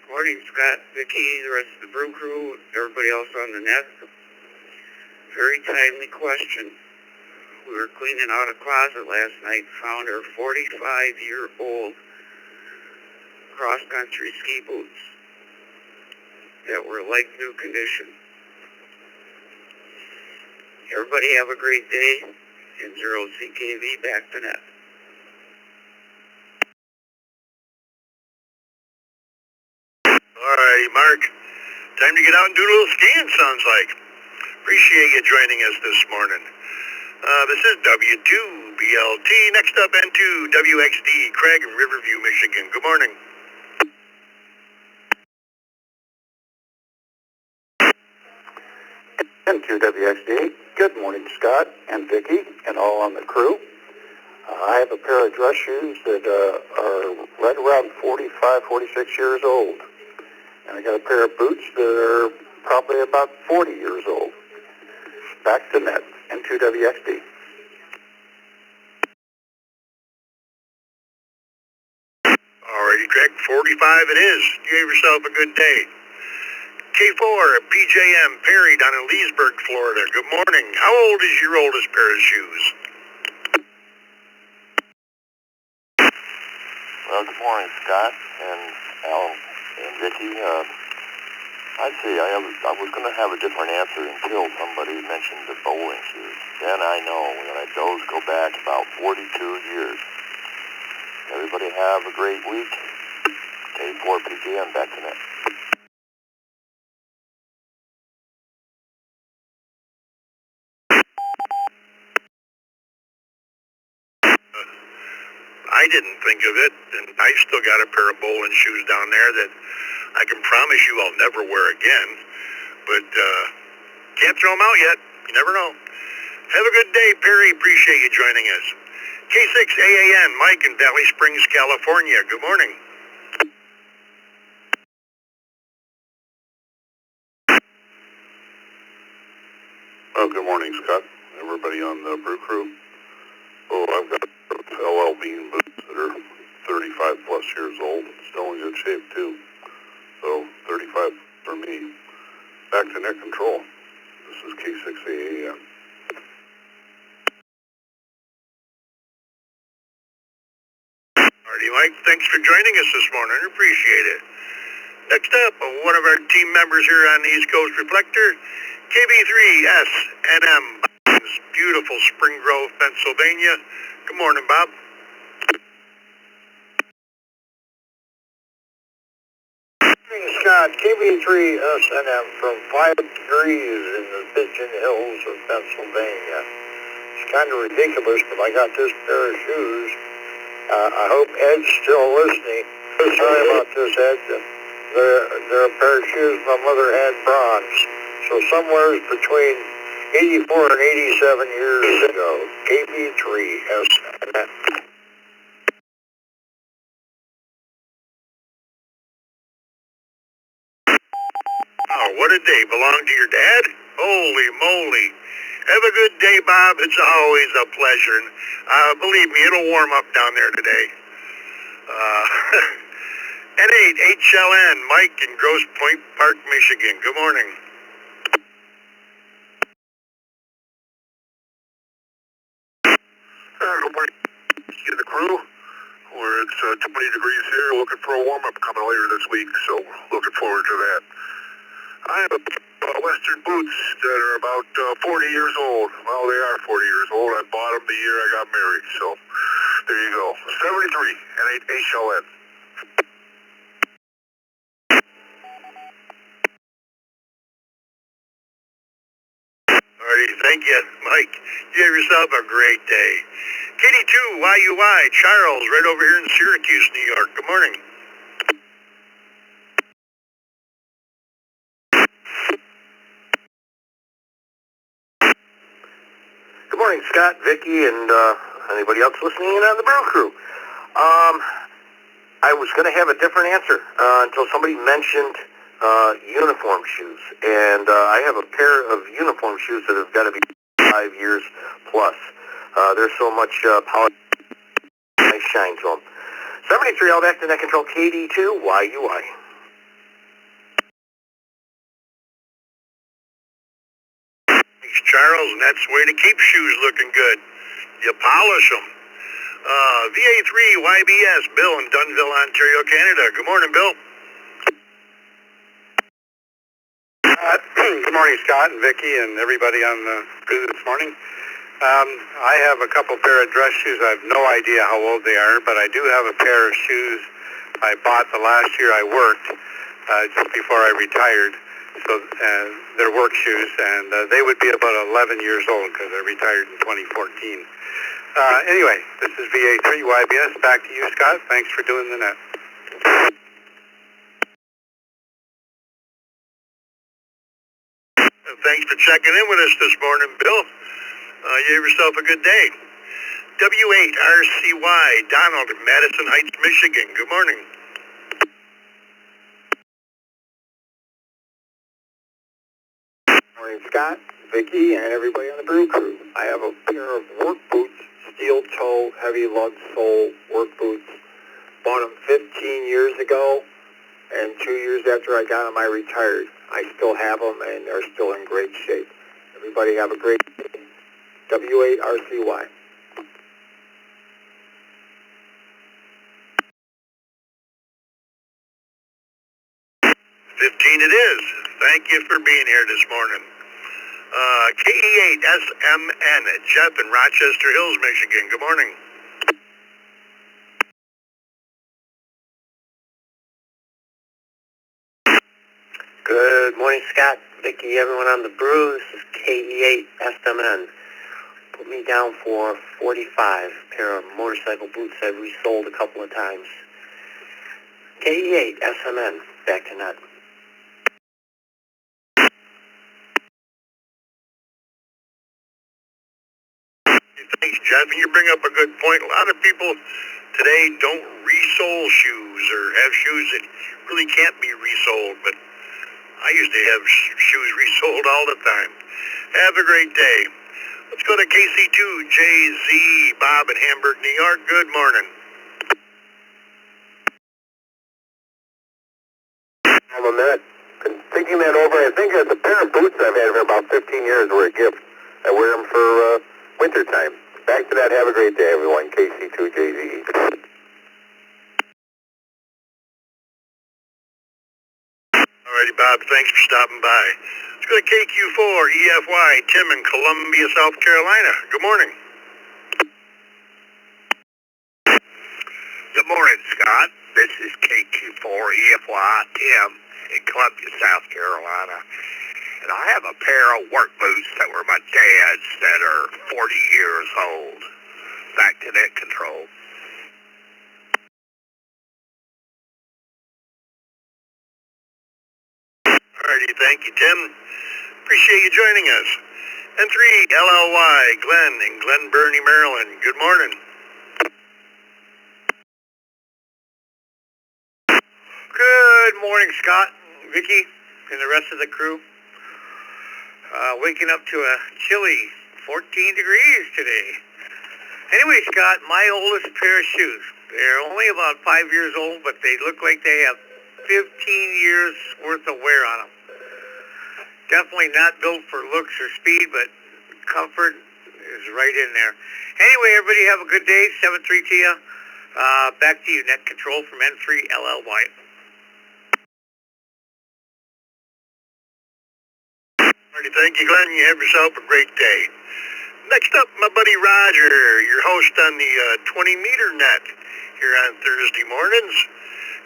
Morning, Scott, Vicky, the rest of the Brew crew, everybody else on the net. Very timely question. We were cleaning out a closet last night, found our 45-year-old cross-country ski boots that were like new condition. Everybody have a great day. N0CKV, back to net. Alrighty, Mark. Time to get out and do a little skiing, sounds like. Appreciate you joining us this morning. This is W2BLT. Next up, N2WXD, Craig in Riverview, Michigan. Good morning. N2WXD. Good morning, Scott and Vicky and all on the crew. I have a pair of dress shoes that are right around 45, 46 years old. And I got a pair of boots that are probably about 40 years old. Back to net, N2WXD. Alrighty, Craig, 45 it is. You have yourself a good day. K4 at PJM, Perry down in Leesburg, Florida. Good morning. How old is your oldest pair of shoes? Well, good morning, Scott and Al and Vicky. I'd say I was going to have a different answer until somebody mentioned the bowling shoes. Then I know that those go back about 42 years. Everybody have a great week. A4PG, I'm back to net. I didn't think of it, and I still got a pair of bowling shoes down there that I can promise you I'll never wear again. But can't throw them out yet. You never know. Have a good day, Perry. Appreciate you joining us. K6AAN, Mike in Valley Springs, California. Good morning. Oh, good morning, Scott. Everybody on the Brew Crew. Oh, I've got LL Bean boots that are 35 plus years old, still in good shape too. So 35 for me. Back to net control. This is K6AAN. Alrighty, Mike. Thanks for joining us this morning. Appreciate it. Next up, one of our team members here on the East Coast Reflector, KB3SNM, beautiful Spring Grove, Pennsylvania. Good morning, Bob. Scott, KB3SNM from 5 degrees in the Pigeon Hills of Pennsylvania. It's kind of ridiculous, but I got this pair of shoes. I hope Ed's still listening. Sorry about this, Ed. They're a pair of shoes my mother had bronze. So somewhere between 84 and 87 years ago, KB3SNM. Oh, what a day. Belong to your dad? Holy moly. Have a good day, Bob. It's always a pleasure. And believe me, it'll warm up down there today. N8HLN, Mike in Grosse Pointe Park, Michigan. Good morning. Good morning to the crew. It's 20 degrees here, looking for a warm-up coming later this week, so looking forward to that. I have Western boots that are about 40 years old. Well, they are 40 years old. I bought them the year I got married, so there you go. 73 and HLN. Alrighty, thank you, Mike. You have yourself a great day. KD2YUY, Charles, right over here in Syracuse, New York. Good morning. Good morning, Scott, Vicky, and anybody else listening in on the Brew Crew. I was going to have a different answer until somebody mentioned uniform shoes. And I have a pair of uniform shoes that have got to be 5 years plus. There's so much polish nice shine to them. 73, all back to net control, KD2YUY. Thanks, Charles, and that's the way to keep shoes looking good. You polish them. VA3YBS, Bill in Dunnville, Ontario, Canada. Good morning, Bill. Good morning, Scott and Vicky and everybody on the crew this morning. I have a couple pair of dress shoes. I have no idea how old they are, but I do have a pair of shoes I bought the last year I worked, just before I retired. So they're work shoes, and they would be about 11 years old because I retired in 2014. Anyway, this is VA3YBS. Back to you, Scott. Thanks for doing the net. Thanks for checking in with us this morning, Bill. You have yourself a good day. W8RCY, Donald in Madison Heights, Michigan. Good morning. Morning, Scott, Vicky, and everybody on the Brew Crew. I have a pair of work boots, steel toe, heavy lug sole work boots. Bought them 15 years ago, and 2 years after I got them, I retired. I still have them, and they're still in great shape. Everybody have a great day. W8RCY. 15 it is. Thank you for being here this morning. KE8SMN, Jeff in Rochester Hills, Michigan. Good morning. Good morning, Scott, Vicky, everyone on the Brew. This is KE8SMN. Put me down for 45 pair of motorcycle boots I've resold a couple of times. KE8SMN, back to nut. Thanks, Jeff. And you bring up a good point. A lot of people today don't resole shoes or have shoes that really can't be resold, but I used to have shoes resold all the time. Have a great day. Let's go to KC2JZ, Bob in Hamburg, New York. Good morning. I'm a minute. And thinking that over, I think the pair of boots I've had for about 15 years were a gift. I wear them for winter time. Back to that. Have a great day, everyone. KC2JZ. Alrighty, Bob. Thanks for stopping by. Let's go to KQ4EFY, Tim in Columbia, South Carolina. Good morning. Good morning, Scott. This is KQ4EFY, Tim in Columbia, South Carolina. And I have a pair of work boots that were my dad's that are 40 years old. Back to net control. Alrighty, thank you, Tim. Appreciate you joining us. N3LLY, Glenn in Glen Burnie, Maryland. Good morning. Good morning, Scott, Vicky, and the rest of the crew. Waking up to a chilly 14 degrees today. Anyway, Scott, my oldest pair of shoes. They're only about 5 years old, but they look like they have 15 years worth of wear on them. Definitely not built for looks or speed, but comfort is right in there. Anyway, everybody have a good day. 7-3 to you. Back to you, net control from N3LLY. Alrighty, thank you, Glenn. You have yourself a great day. Next up, my buddy Roger, your host on the 20-meter net here on Thursday mornings.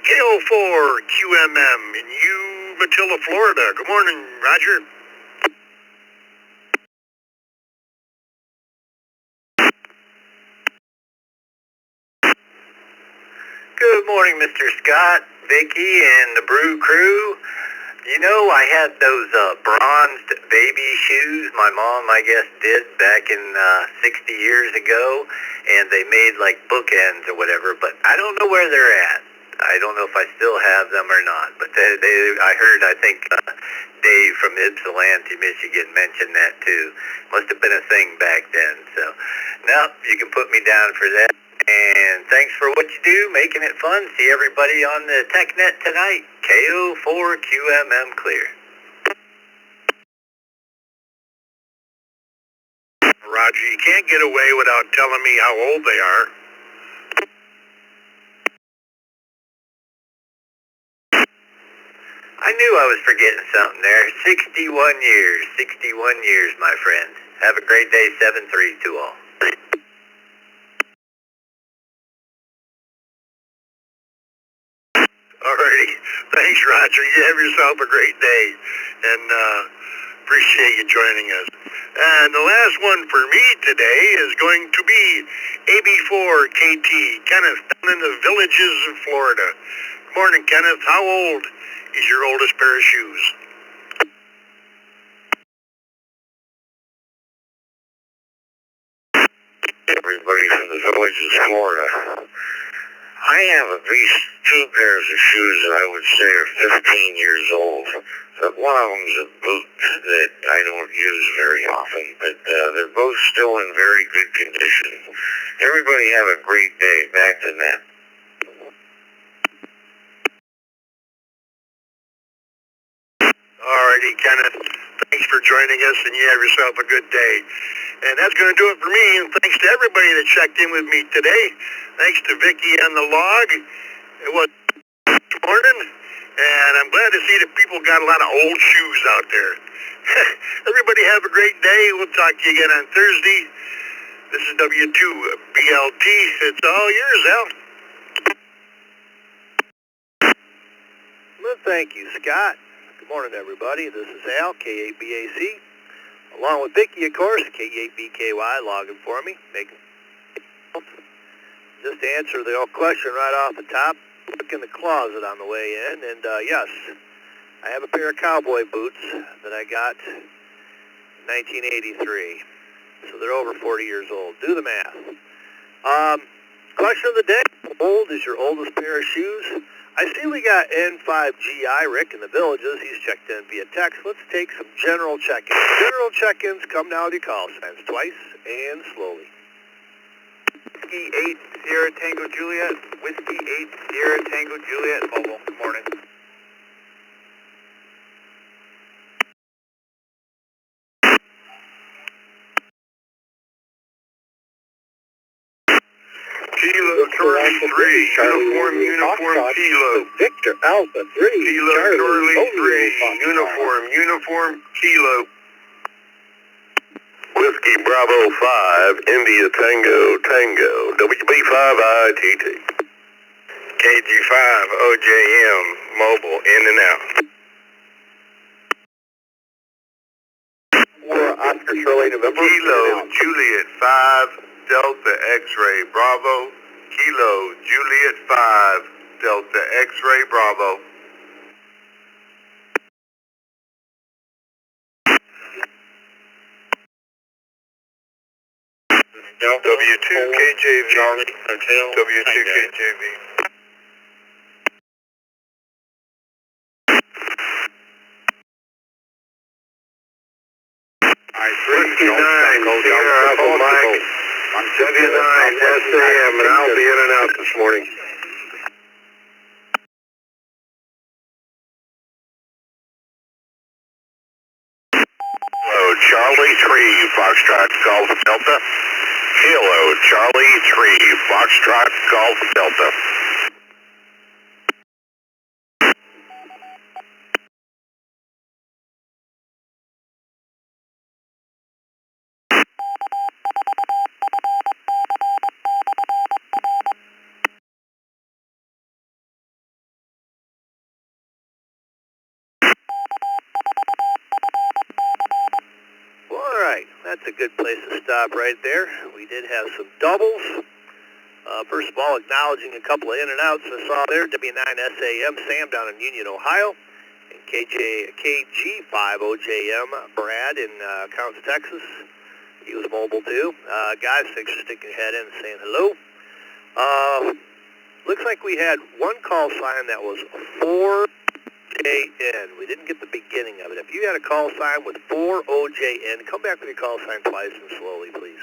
KO4QMM in Umatilla, Florida. Good morning, Roger. Good morning, Mr. Scott, Vicky, and the Brew crew. You know, I had those bronzed baby shoes my mom, I guess, did back in 60 years ago, and they made like bookends or whatever, but I don't know where they're at. I don't know if I still have them or not, but I heard, I think, Dave from Ypsilanti, Michigan mentioned that too. Must have been a thing back then, so, no, you can put me down for that. And thanks for what you do, making it fun. See everybody on the TechNet tonight. KO4QMM clear. Roger, you can't get away without telling me how old they are. I knew I was forgetting something there. 61 years. 61 years, my friends. Have a great day. 7-3 to all. Alrighty. Thanks, Roger. You have yourself a great day. And appreciate you joining us. And the last one for me today is going to be AB4KT, Kenneth, down in the Villages of Florida. Good morning, Kenneth. How old is your oldest pair of shoes? Everybody from the Villages, Florida. I have at least 2 pairs of shoes that I would say are 15 years old. But one of them's a boot that I don't use very often, but they're both still in very good condition. Everybody have a great day. Back to that. Alrighty, Kenneth. Thanks for joining us, and you have yourself a good day. And that's going to do it for me, and thanks to everybody that checked in with me today. Thanks to Vicky on the log. It was this morning, and I'm glad to see that people got a lot of old shoes out there. Everybody have a great day. We'll talk to you again on Thursday. This is W2BLT. It's all yours, Al. Well, thank you, Scott. Good morning, everybody. This is Al, K8BAC, along with Vicky, of course, K8BKY, logging for me. Just to answer the old question right off the top, look in the closet on the way in, and yes, I have a pair of cowboy boots that I got in 1983. So they're over 40 years old. Do the math. Question of the day, how old is your oldest pair of shoes? I see we got N5GI Rick in the Villages. He's checked in via text. Let's take some general check-ins. General check-ins, come now with your call signs twice and slowly. Whiskey 8 Sierra Tango Juliet. Whiskey 8 Sierra Tango Juliet Mobile. Good morning. Kilo Charlie 3, uniform Kilo. Victor Alpha 3, Kilo Charlie 3, uniform Kilo. Whiskey Bravo 5, India Tango, WB5ITT. KG5, OJM, mobile, in and out. for Oscar Charlie November. Kilo Juliet 5, Delta X-Ray Bravo. Kilo Juliet 5, Delta X-Ray Bravo. W2KJV. W2KJV. Whiskey 9, Sierra Alpha Mike, 79 SAM, and I'll be in and out this morning. Kilo Charlie 3, Foxtrot Golf Delta. Kilo Charlie 3, Foxtrot Golf Delta. Alright, that's a good place to stop right there. We did have some doubles. First of all, acknowledging a couple of in and outs I saw there. W9SAM Sam down in Union, Ohio. And KG5OJM Brad in Counts, Texas. He was mobile too. Guys, thanks for sticking your head in and saying hello. Looks like we had one call sign that was 4OJN. We didn't get the beginning of it. If you had a call sign with 4OJN, come back with your call sign twice and slowly, please.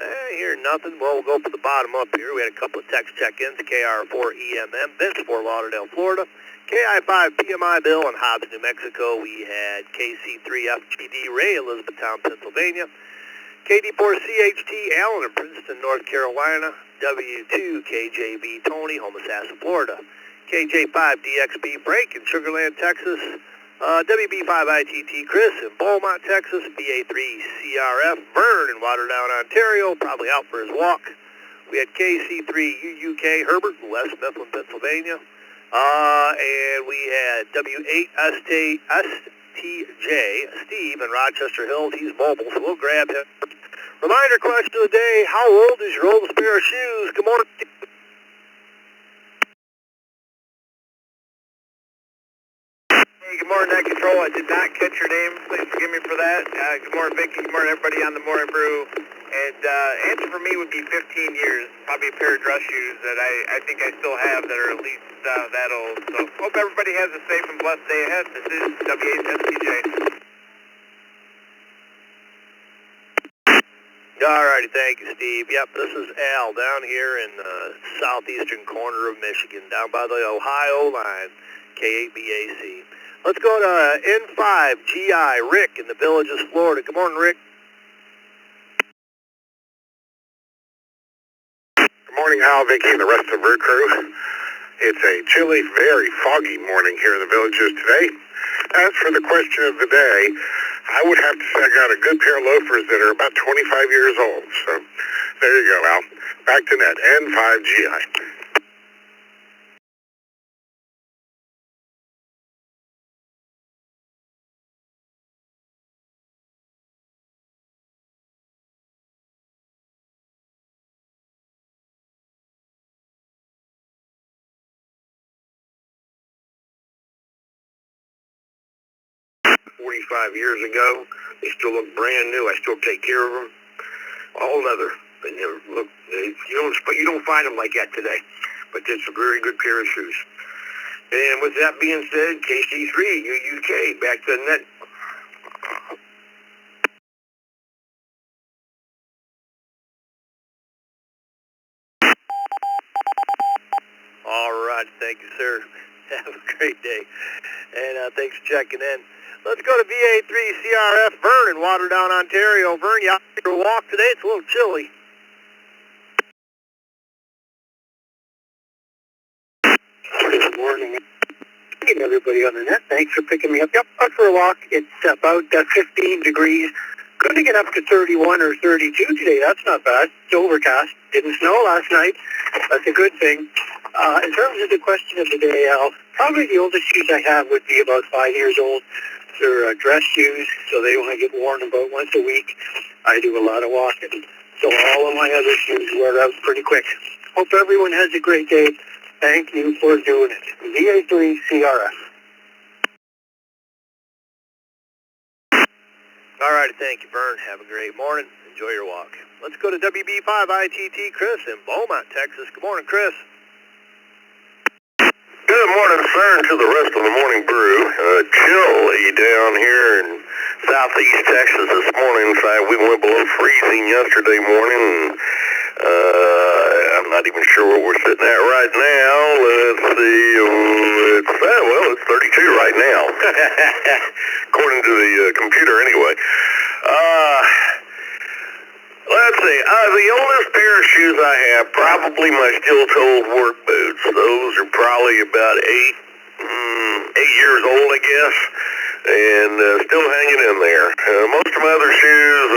I hear nothing. Well, we'll go for the bottom up here. We had a couple of text check-ins. KR4EMM, Vince, Fort Lauderdale, Florida. KI5PMI Bill in Hobbs, New Mexico. We had KC3FGD Ray, Elizabethtown, Pennsylvania. KD4CHT Allen in Princeton, North Carolina. W2KJB Tony, Homosassa, Florida. KJ5DXB Frank in Sugar Land, Texas. WB5ITT Chris in Beaumont, Texas. BA3CRF Vern in Waterdown, Ontario, probably out for his walk. We had KC3UUK Herbert in West Mifflin, Pennsylvania. And we had W8STJ Steve in Rochester Hills. He's mobile, so we'll grab him. Reminder question of the day, how old is your oldest pair of shoes? Good morning. Good morning, Net Control. I did not catch your name. Please forgive me for that. Good morning, Vicky. Good morning, everybody on the Morning Brew. And answer for me would be 15 years. Probably a pair of dress shoes that I think I still have that are at least that old. So hope everybody has a safe and blessed day ahead. This is W8STJ. Alrighty, thank you, Steve. Yep, this is Al down here in the southeastern corner of Michigan, down by the Ohio line, K8BAC. Let's go to N5GI Rick in the Villages, Florida. Good morning, Rick. Good morning, Al, Vicky, and the rest of the Brew crew. It's a chilly, very foggy morning here in the villages today. As for the question of the day, I would have to say I got a good pair of loafers that are about 25 years old. So there you go, Al. Back to net, N5GI. Years ago, they still look brand new. I still take care of them. All leather. They never look. You don't find them like that today. But it's a very good pair of shoes. And with that being said, KC3, UK, back to the net. All right, thank you, sir. Have a great day. And thanks for checking in. Let's go to VA3CRF Vern in Waterdown, Ontario. Vern, you out for a walk today? It's a little chilly. Good morning. Hey, everybody on the net. Thanks for picking me up. Yep, out for a walk. It's about 15 degrees. Going to get up to 31 or 32 today. That's not bad. It's overcast. Didn't snow last night. That's a good thing. In terms of the question of the day, Al, probably the oldest shoes I have would be about 5 years old. They're dress shoes, so they only get worn about once a week. I do a lot of walking, so all of my other shoes wear out pretty quick. Hope everyone has a great day. Thank you for doing it. VA3CRF. All right, thank you, Vern. Have a great morning. Enjoy your walk. Let's go to WB5ITT Chris in Beaumont, Texas. Good morning, Chris. Good morning, sir, and to the rest of the morning brew. Chilly down here in southeast Texas this morning. In fact, we went below freezing yesterday morning. I'm not even sure where we're sitting at right now. Let's see. It's 32 right now, according to the computer anyway. Let's see. The oldest pair of shoes I have, probably my steel-toed work boots. Those are probably about 8 years old, I guess, and still hanging in there. Most of my other shoes,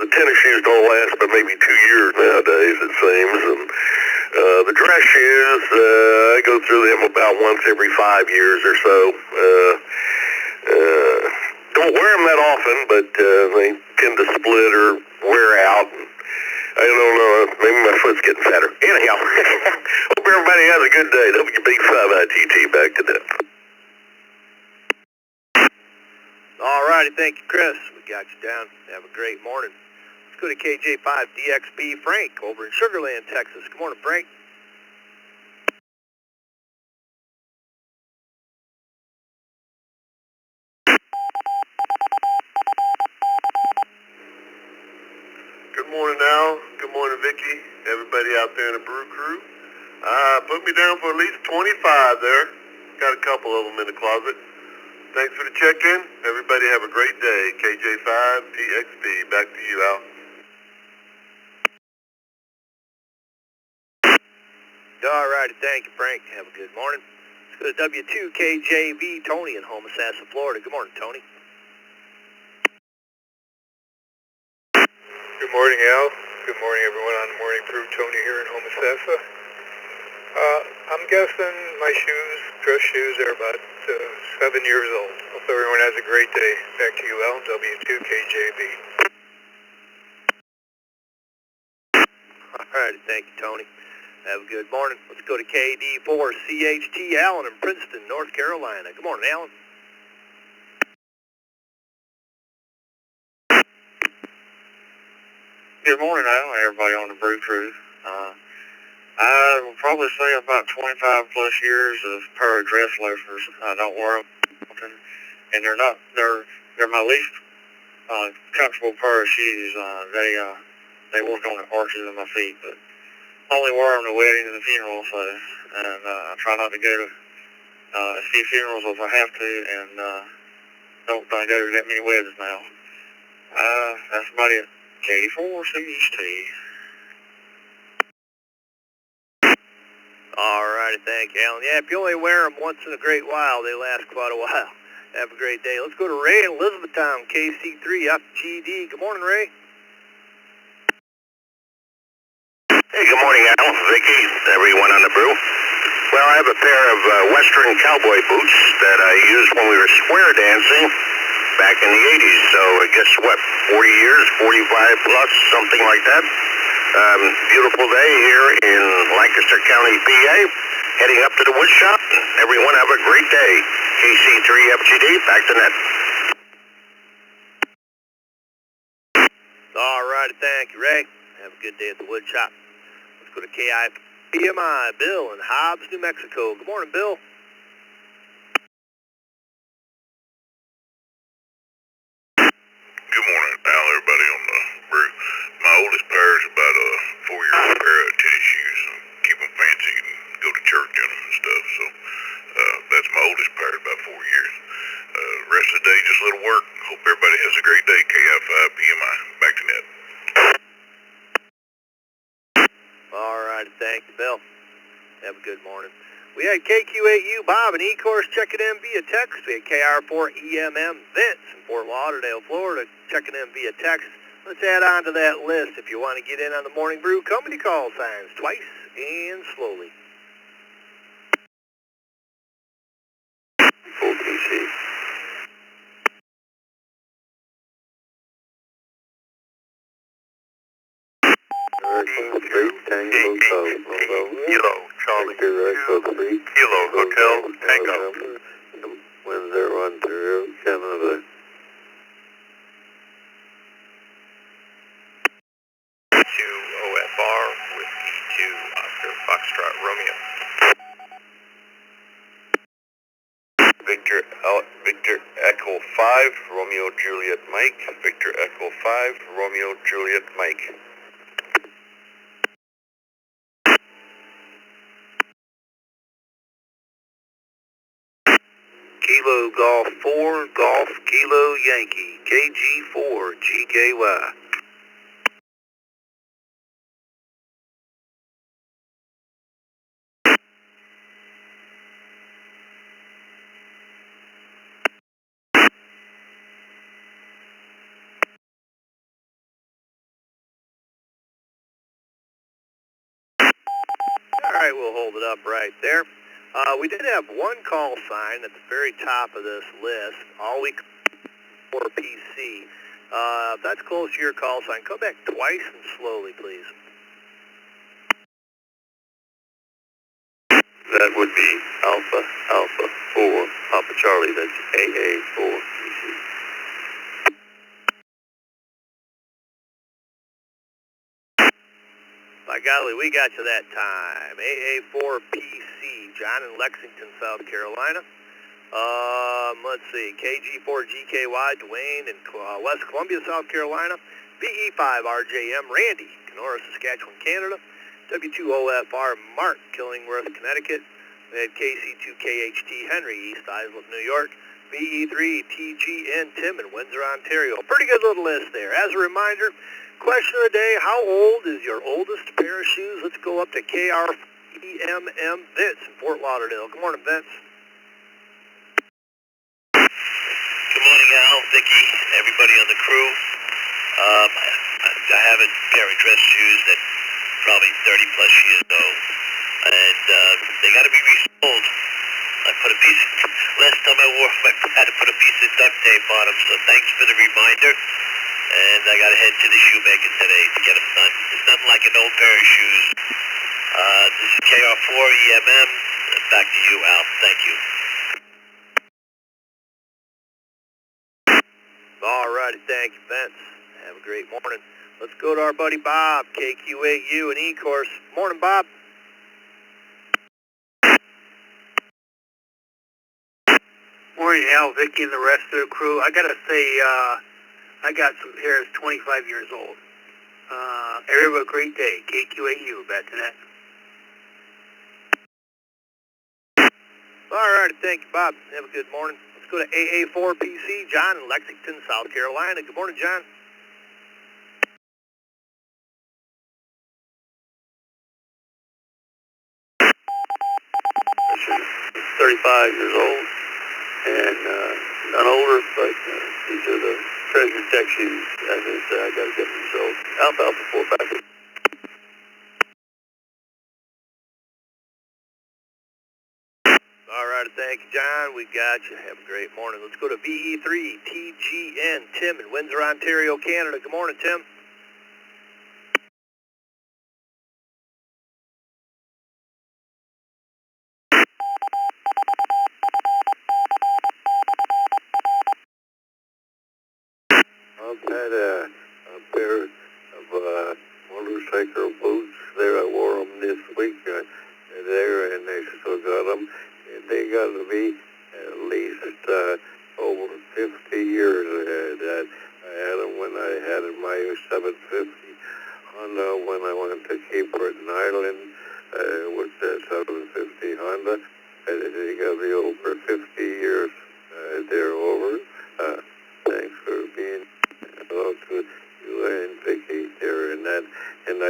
the tennis shoes don't last but maybe 2 years nowadays, it seems. And the dress shoes, I go through them about once every 5 years or so. Don't wear them that often, but they tend to split or wear out. I don't know, maybe my foot's getting fatter. Anyhow, hope everybody has a good day. WB5ITT, back to that. All righty, thank you, Chris. We got you down. Have a great morning. Let's go to KJ5DXB Frank over in Sugar Land, Texas. Good morning, Frank. Good morning, Al. Good morning, Vicky. Everybody out there in the Brew Crew. Put me down for at least 25 there. Got a couple of them in the closet. Thanks for the check-in. Everybody have a great day. KJ5DXB. Back to you, Al. All righty, thank you, Frank. Have a good morning. Let's go to W2KJV Tony in Homosassa, Florida. Good morning, Tony. Good morning, Al. Good morning, everyone on the Morning Brew. Tony here in Homosassa. I'm guessing my shoes, dress shoes, are about 7 years old. Hope everyone has a great day. Back to you, Al. W2KJV. All right, thank you, Tony. Have a good morning. Let's go to KD4CHT Allen in Princeton, North Carolina. Good morning, Allen. Good morning, Al, and everybody on the Brew Crew. I would probably say about 25 plus years of pair of dress loafers. I don't wear them often, and they're my least comfortable pair of shoes. They work on the arches of my feet, but I only wear them to weddings and funerals, and I try not to go to as few funerals as I have to, and don't go to that many weddings now. That's about it. KD4CHT. All righty, thank you, Alan. Yeah, if you only wear them once in a great while, they last quite a while. Have a great day. Let's go to Ray in Elizabethtown, KC3FGD. Good morning, Ray. Hey, good morning, Al, Vicky, everyone on the Brew. Well, I have a pair of Western cowboy boots that I used when we were square dancing back in the 80s. So I guess, 40 years, 45 plus, something like that. Beautiful day here in Lancaster County, PA. Heading up to the wood shop. Everyone have a great day. KC3FGD, back to net. All righty, thank you, Ray. Have a good day at the wood shop. Let's go to KIPMI, Bill in Hobbs, New Mexico. Good morning, Bill. Good morning, pal, everybody on the Brew. My oldest pair is about a 4-year-old pair of tennis shoes. Keep them fancy and go to church in them and stuff. So that's my oldest pair, about 4 years. Rest of the day, just a little work. Hope everybody has a great day. KI5PMI. Back to net. All right, thank you, Bill. Have a good morning. We had KQ8U Bob and E-Course checking in via text. We had KR4EMM Vince in Fort Lauderdale, Florida, checking in via text. Let's add on to that list if you want to get in on the Morning Brew company call signs twice and slowly. OPC. Kilo, Charlie. Kilo, Hotel, Tango. Winds 010, Canada. To OFR with E2 Oscar Foxtrot Romeo. Victor Echo 5, Romeo Juliet Mike. Victor Echo 5, Romeo Juliet Mike. Kilo Golf 4, Golf Kilo Yankee, KG4, GKY. All right, we'll hold it up right there. We did have one call sign at the very top of this list, all week for PC. If that's close to your call sign, come back twice and slowly, please. That would be Alpha, Alpha 4, Papa Charlie, that's AA4. By golly, we got you that time. AA4PC, John in Lexington, South Carolina. Let's see, KG4GKY, Dwayne in West Columbia, South Carolina. BE5RJM, Randy, Kenora, Saskatchewan, Canada. W2OFR, Mark, Killingworth, Connecticut. We had KC2KHT, Henry, East Islip, New York. BE3TGN, Tim in Windsor, Ontario. Pretty good little list there. As a reminder, question of the day, how old is your oldest pair of shoes? Let's go up to KR4EMM Vince in Fort Lauderdale. Good morning, Vince. Good morning, Al, Vicky, everybody on the crew. I have a pair of dress shoes that probably 30 plus years old, and they got to be resold. I put a piece, last time I wore them, I had to put a piece of duct tape on them, so thanks for the reminder. And I got to head to the shoemaker today to get them done. It's nothing like an old pair of shoes. This is KR4EMM. Back to you, Al. Thank you. All righty, thank you, Vince. Have a great morning. Let's go to our buddy Bob, KQ8U and E-Course. Morning, Bob. Morning, Al, Vicky, and the rest of the crew. I gotta say, I got some pairs 25 years old. Everybody have a great day. KQ8U, back to that. All right, thank you, Bob. Have a good morning. Let's go to AA4PC, John in Lexington, South Carolina. Good morning, John. watches. 35 years old, and not older, but these are the Treasure Tech shoes. As I say, I got to get them. So alfalfa 4-pack. All right, thank you, John. We got you. Have a great morning. Let's go to VE3 TGN. Tim in Windsor, Ontario, Canada. Good morning, Tim. I've had a pair of motorcycle boots there. I wore them this week there, and they still got them. And they got to be at least over 50 years. That I had them when I had my 750 Honda when I went to Cape Breton Island with the 750 Honda. They got to be over 50 years. They're over. Thanks for being hello to you and Vicky there and that. And I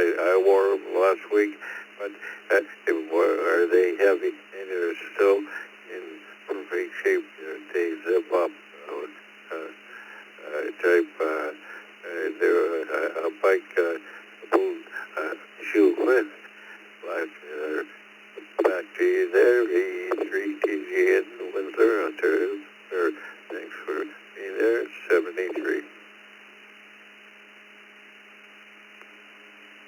wore them last week, but are they heavy and they're still in perfect shape? They zip up type. They're a bike boot shoe with. But back to you there, E3 TG in Windsor, Ontario. Thanks for being there, 73.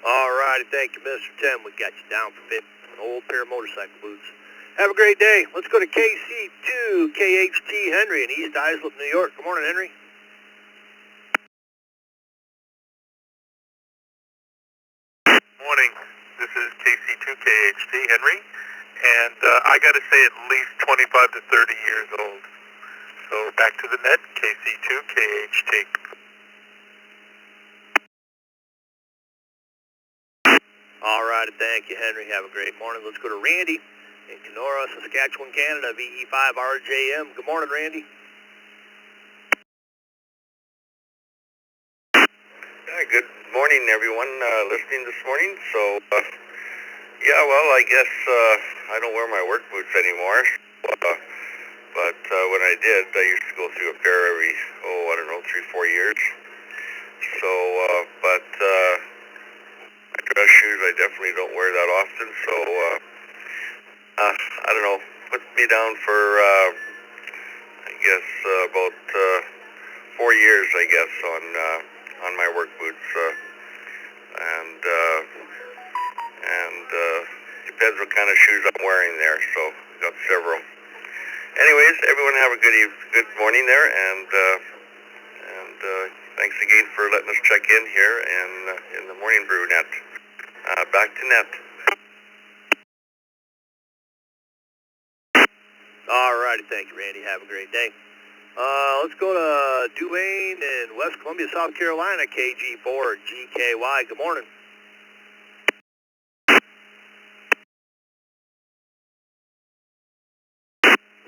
All righty, thank you, Mr. Tim. We got you down for 50. An old pair of motorcycle boots. Have a great day. Let's go to KC2 KHT Henry in East Islip, New York. Good morning, Henry. Morning. This is KC2KHT Henry, and I got to say at least 25 to 30 years old. So back to the net, KC2KHT. All right, thank you, Henry. Have a great morning. Let's go to Randy in Kenora, Saskatchewan, Canada, VE5RJM. Good morning, Randy. Good morning, everyone listening this morning. So, yeah, well, I guess I don't wear my work boots anymore. But when I did, I used to go through a pair every, I don't know, 3-4 years. So, but my dress shoes, I definitely don't wear that often. So, I don't know, put me down for, I guess, about 4 years, I guess, on my work boots, and depends what kind of shoes I'm wearing there. So I've got several. Anyways, everyone have a good morning there, and thanks again for letting us check in here in the Morning Brew net. Back to net. All righty, thank you, Randy. Have a great day. Let's go to Duane in West Columbia, South Carolina, KG4 GKY. Good morning.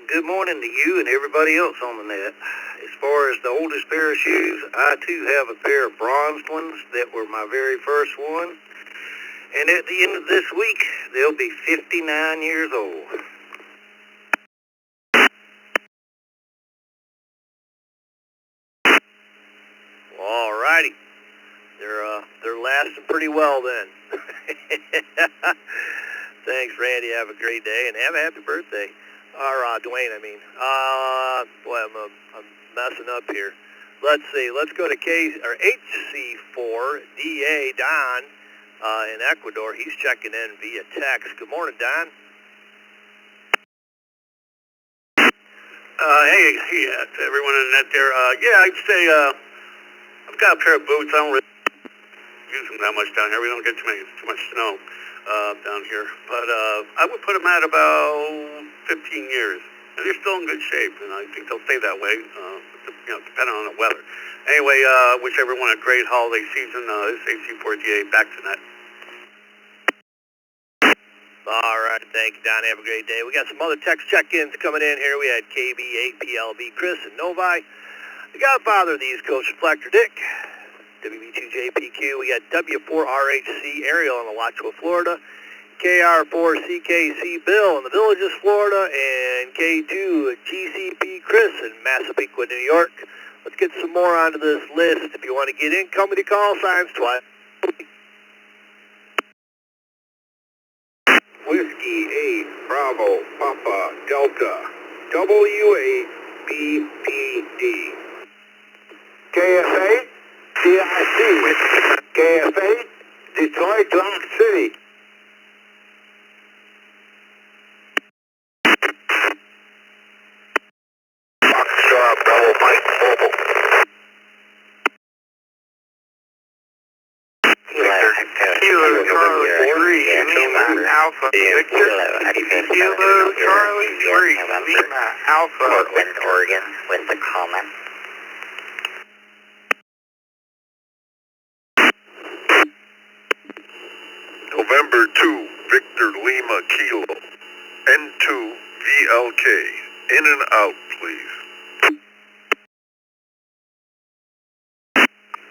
Good morning to you and everybody else on the net. As far as the oldest pair of shoes, I too have a pair of bronzed ones that were my very first one. And at the end of this week, they'll be 59 years old. All righty. They're lasting pretty well then. Thanks, Randy. Have a great day and have a happy birthday. Or Dwayne, I mean. Boy, I'm messing up here. Let's see. Let's go to HC4 DA Don in Ecuador. He's checking in via text. Good morning, Don. Hey, to everyone in the net there. Yeah, I'd say I've got a pair of boots. I don't really use them that much down here. We don't get too much snow down here. But I would put them at about 15 years. And they're still in good shape, and I think they'll stay that way, depending on the weather. Anyway, wish everyone a great holiday season. This is HC4DA. Back to net. All right, thank you, Don. Have a great day. We got some other text check-ins coming in here. We had KB8PLB, Chris, and Novi. The Godfather of the East Coast, Reflector, Dick. WB2JPQ. We got W4RHC, Ariel in Alachua, Florida. KR4CKC Bill in the Villages, Florida, and K2 GCP Chris in Massapequa, New York. Let's get some more onto this list. If you want to get in, come with the call signs twice. Whiskey 8, Bravo, Papa, Delta, W8, BPD. KF8, DIC, KF8, Detroit, Rock City. Bravo, Mike, Mobile. Kilo Charlie 3, Lima Alpha Victor. Kilo Charlie 3, Lima Alpha Portland, Oregon, with a comment. November 2, Victor Lima Kilo. N2 VLK. In and out, please.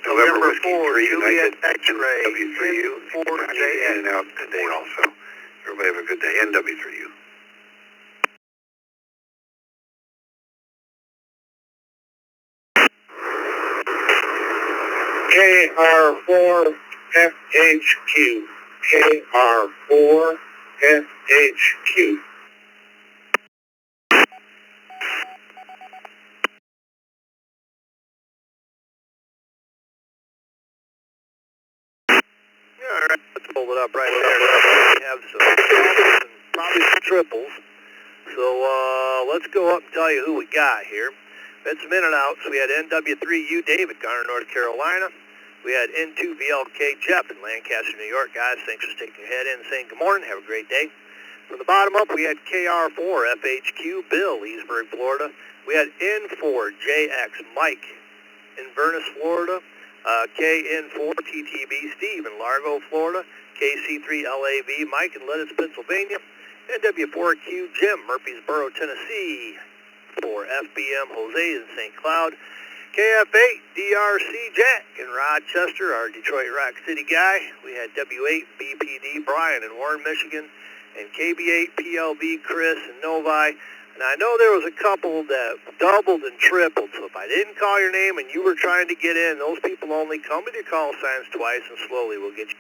November 4, Juliet X-Ray, W3U. N4JN. In and out today also. Everybody have a good day. NW3U. KR4 FHQ. KR4 FHQ. All right, let's hold it up right there. We have some doubles and probably some triples. So let's go up and tell you who we got here. We had some in and outs. We had NW3U David, Garner, North Carolina. We had N2 VLK Jeff in Lancaster, New York. Guys, thanks for sticking your head in and saying good morning. Have a great day. From the bottom up, we had KR4 FHQ Bill, Leesburg, Florida. We had N4JX Mike in Venice, Florida. KN4 TTB Steve in Largo, Florida. KC3LAV Mike in Lettuce, Pennsylvania. NW4Q Jim, Murfreesboro, Tennessee. For FBM Jose in St. Cloud. KF8 DRC Jack in Rochester, our Detroit Rock City guy. We had W8 BPD Brian in Warren, Michigan. And KB8 PLV Chris in Novi. And I know there was a couple that doubled and tripled, so if I didn't call your name and you were trying to get in, those people only come with your call signs twice, and slowly we'll get you.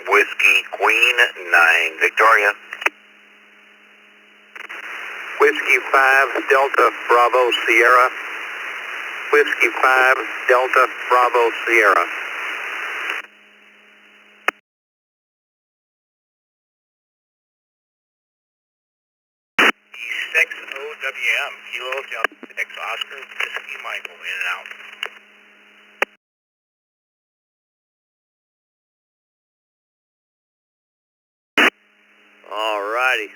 Whiskey Queen 9, Victoria. Whiskey 5 Delta Bravo Sierra. Whiskey 5 Delta Bravo Sierra. E6OWM, Kilo Delta X Oscar, Whiskey Michael, in and out. Alrighty,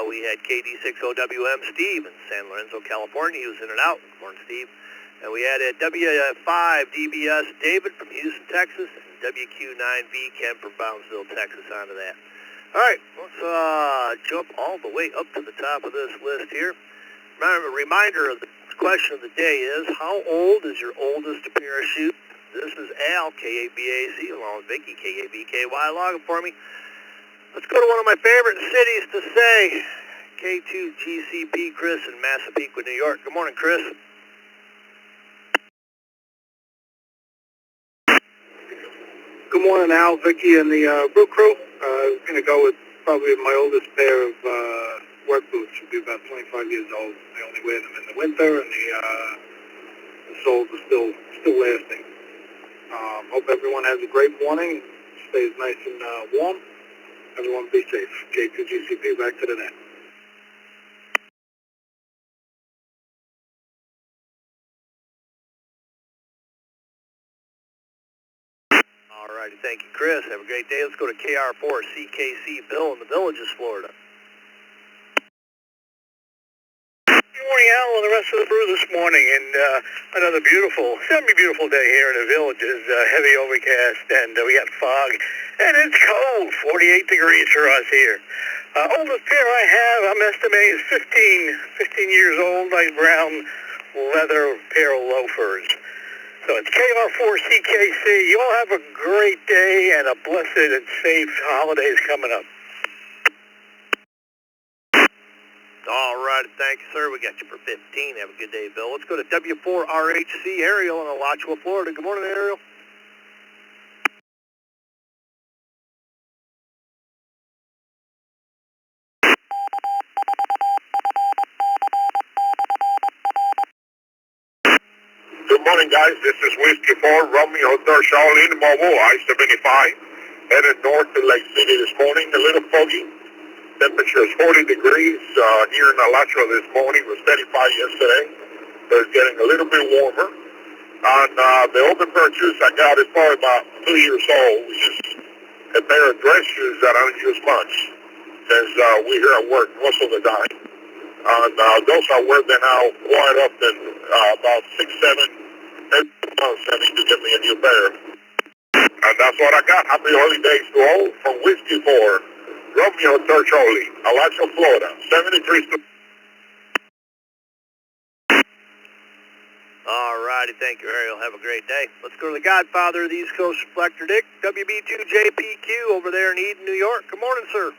we had KD6OWM Steve in San Lorenzo, California. He was in and out. Good morning, Steve. And we had a W5DBS David from Houston, Texas, and WQ9V Ken from Brownsville, Texas onto that. Alright, let's jump all the way up to the top of this list here. A reminder of the question of the day is, how old is your oldest parachute? This is Al, KABAC, along with Vicky, KABKY. Log it for me. Let's go to one of my favorite cities to say, K2 GCP Chris in Massapequa, New York. Good morning, Chris. Good morning, Al, Vicky, and the Brew crew. I'm going to go with probably my oldest pair of work boots. Should be about 25 years old. I only wear them in the winter, and the soles are still lasting. Hope everyone has a great morning. Stays nice and warm. Everyone be safe. K2GCP, back to the net. Alrighty, thank you, Chris. Have a great day. Let's go to KR4CKC Bill in the Villages, Florida. Good morning, Al, and the rest of the Brew this morning, and another beautiful, semi-beautiful day here in the Villages. Heavy overcast, and we got fog, and it's cold, 48 degrees for us here. Oldest pair I have, I'm estimating is 15 years old, light brown leather pair of loafers. So it's KR4CKC. You all have a great day and a blessed and safe holidays coming up. All right, thank you, sir. We got you for 15. Have a good day, Bill. Let's go to W4RHC, Ariel in Alachua, Florida. Good morning, Ariel. Good morning, guys. This is Whiskey 4, Romeo 3, Charlene, Mobile, I-75. Headed north to Lake City this morning. A little foggy. Temperature is 40 degrees here in Alachua this morning. It was 35 yesterday. So it's getting a little bit warmer. On the open pair of shoes I got is probably about 2 years old, which is a pair of dress shoes that I don't use much since we're here at work most of the time. Those I wear them out quite often, about 6, 7, 8 months. I need to get me a new pair. And that's what I got. Happy holidays to all from Whiskey 4, Romeo 3 Charlie, Alachua, Florida, 73. All righty, thank you, Ariel. Have a great day. Let's go to the godfather of the East Coast, Reflector Dick, WB2JPQ over there in Eden, New York. Good morning, sir.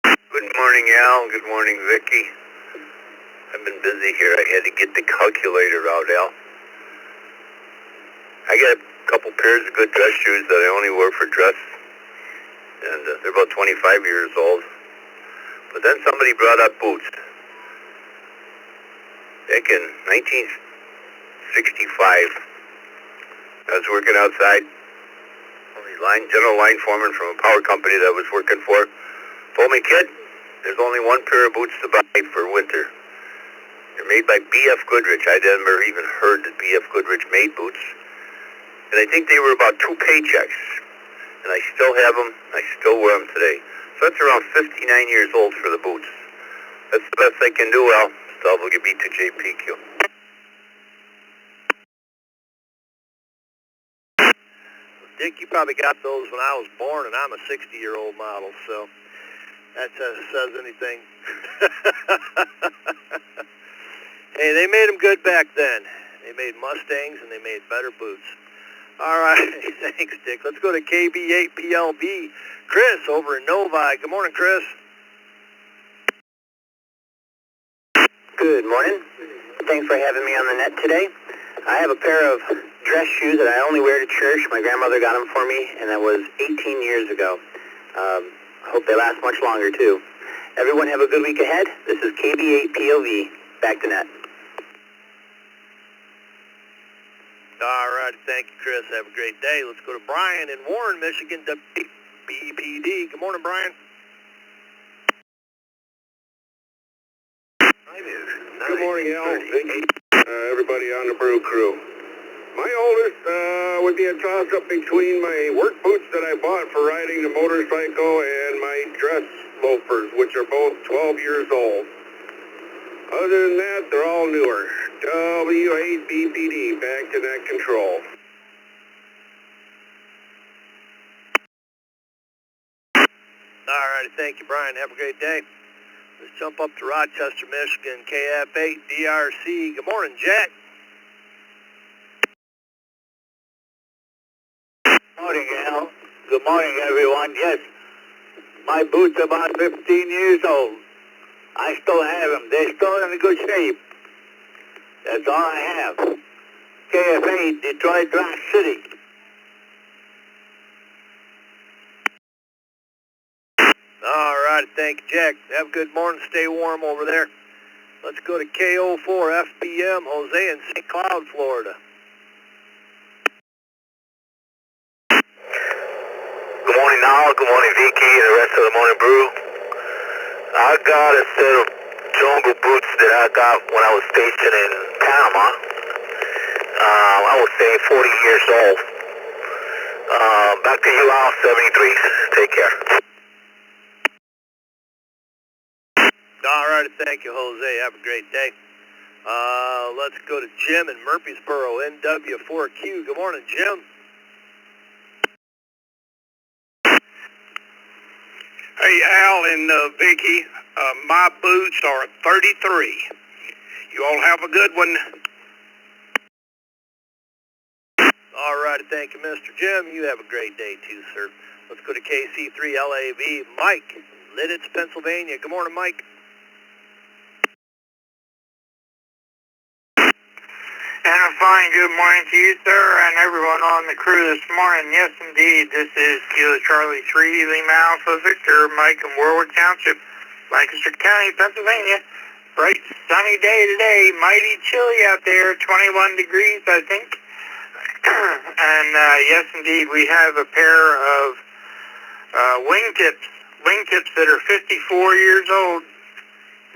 Good morning, Al. Good morning, Vicky. I've been busy here. I had to get the calculator out, Al. I got a couple pairs of good dress shoes that I only wear for dress, and they're about 25 years old. But then somebody brought up boots. Back in 1965, I was working outside. General line foreman from a power company that I was working for told me, kid, there's only one pair of boots to buy for winter. They're made by B.F. Goodrich. I never even heard that B.F. Goodrich made boots. And I think they were about 2 paychecks. And I still have them. I still wear them today. So that's around 59 years old for the boots. That's the best I can do, Al. WB2JPQ. Dick, you probably got those when I was born, and I'm a 60-year-old model, so that says anything. Hey, they made them good back then. They made Mustangs, and they made better boots. All right, thanks, Dick. Let's go to KB8PLB. Chris over in Novi. Good morning, Chris. Good morning. Thanks for having me on the net today. I have a pair of dress shoes that I only wear to church. My grandmother got them for me, and that was 18 years ago. I hope they last much longer, too. Everyone have a good week ahead. This is KB8POV. Back to net. All right, thank you, Chris. Have a great day. Let's go to Brian in Warren, Michigan, BPD. Good morning, Brian. Good morning, Al. Vicky, everybody on the Brew crew. My oldest would be a toss-up between my work boots that I bought for riding the motorcycle and my dress loafers, which are both 12 years old. Other than that, they're all newer. W8BPD, back to net control. All righty, thank you, Brian. Have a great day. Let's jump up to Rochester, Michigan, KF8 DRC. Good morning, Jack. Morning, Al. Good morning, everyone. Yes, my boots are about 15 years old. I still have them. They're still in good shape. That's all I have. KF8, Detroit Rock City. All right, thank you, Jack. Have a good morning. Stay warm over there. Let's go to KO4 FBM, Jose in St. Cloud, Florida. Good morning, Al. Good morning, Vicky, and the rest of the morning brew. I got a set of jungle boots that I got when I was stationed in Panama. I would say 40 years old. Back to you, Al. 73. Take care. All right, thank you, Jose. Have a great day. Let's go to Jim in Murfreesboro, NW4Q. Good morning, Jim. Hey, Al and Vicky, my boots are 33. You all have a good one. All right, thank you, Mr. Jim. You have a great day too, sir. Let's go to KC3LAV. Mike, Lidditz, Pennsylvania. Good morning, Mike. And a fine good morning to you, sir, and everyone on the crew this morning. Yes, indeed, this is Kilo Charlie 3, Lima Alpha Victor, Mike in Warwick Township, Lancaster County, Pennsylvania. Bright, sunny day today, mighty chilly out there, 21 degrees, I think. And yes, indeed, we have a pair of wingtips that are 54 years old